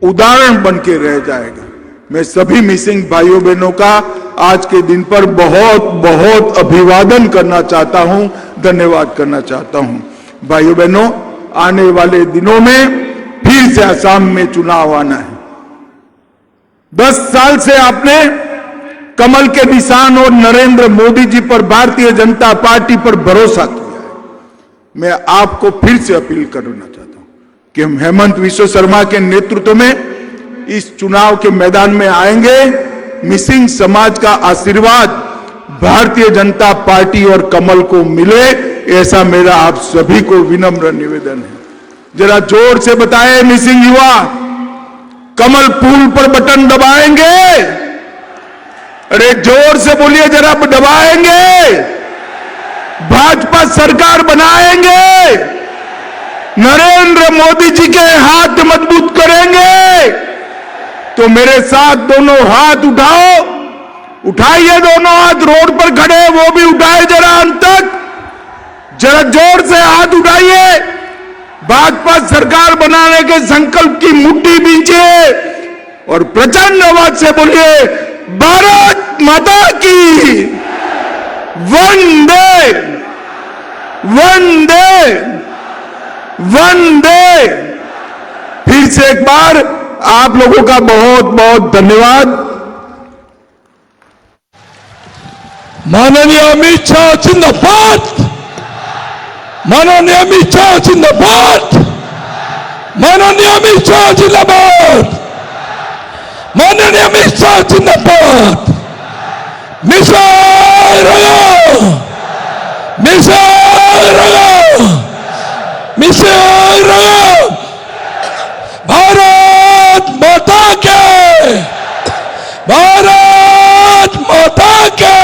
उदाहरण बन के रह जाएगा। मैं सभी मिसिंग भाइयों बहनों का आज के दिन पर बहुत बहुत अभिवादन करना चाहता हूं, धन्यवाद करना चाहता हूं। भाइयों बहनों, आने वाले दिनों में फिर से असम में चुनाव आना है। 10 साल से आपने कमल के निशान और नरेंद्र मोदी जी पर, भारतीय जनता पार्टी पर भरोसा किया है। मैं आपको फिर से अपील करना चाहता हूं कि हम हेमंत विश्व शर्मा के नेतृत्व में इस चुनाव के मैदान में आएंगे। मिसिंग समाज का आशीर्वाद भारतीय जनता पार्टी और कमल को मिले, ऐसा मेरा आप सभी को विनम्र निवेदन है। जरा जोर से बताएं मिसिंग युवा, कमल फूल पर बटन दबाएंगे? अरे जोर से बोलिए, जरा दबाएंगे? भाजपा सरकार बनाएंगे? नरेंद्र मोदी जी के हाथ मजबूत करेंगे? तो मेरे साथ दोनों हाथ उठाओ, उठाइए दोनों हाथ। रोड पर खड़े वो भी उठाए जरा अंत तक, जरा जोर से हाथ उठाइए। भाजपा सरकार बनाने के संकल्प की मुट्ठी बींचिए और प्रचंड आवाज से बोलिए, भारत माता की वंदे वंदे वंदे। फिर से एक बार आप लोगों का बहुत बहुत धन्यवाद। माननीय अमित शाह जिंदाबाद, माननीय अमित शाह जिंदाबाद, माननीय अमित शाह जिंदाबाद, माननीय अमित शाह जिंदाबाद। मिसाइल रगो, मिसाइल रगो, मिसाइल रगो। भारत माता के, भारत माता के,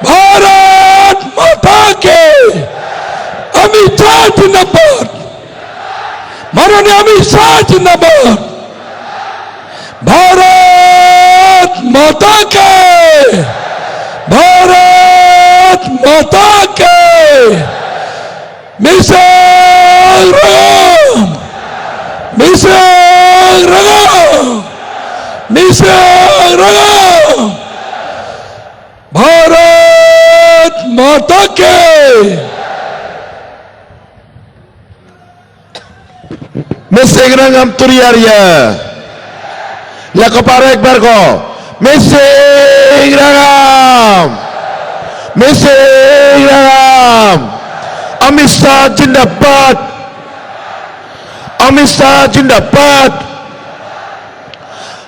भारत माता के। अमित शाह जिंदाबाद, माननीय अमित शाह जिंदाबाद। भारत माता के, भारत माता के। Missile Ram, missile Ram, missile Ram. Bharat Mata के। Misingrangam turiaria. Lakoparek barko. Misingrangam. Misingrangam. Amit Shah Jindabad. Amit Shah Jindabad.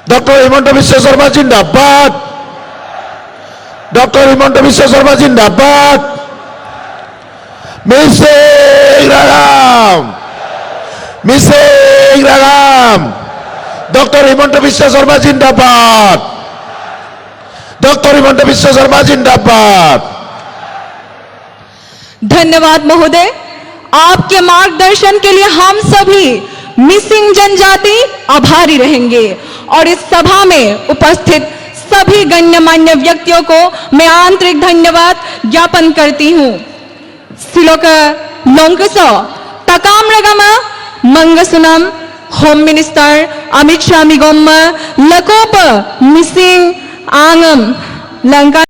Dr. Himanta Biswa Sarma Jindabad. Dr. Himanta Biswa Sarma Jindabad. Misingrangam. Misingrangam. Dr. Himanta Biswa Sarma Jindabad. Dr. Himanta Biswa Sarma Jindabad. धन्यवाद महोदय। आपके मार्गदर्शन के लिए हम सभी missing जनजाति आभारी रहेंगे और इस सभा में उपस्थित सभी गण्यमान्य व्यक्तियों को मैं आंतरिक धन्यवाद ज्ञापन करती हूँ। सिलोक लोंकसो तकामरगमा मंगसुनम होम मिनिस्टर अमित शाह मिगोम लकोप मिसिंग आंगम लंका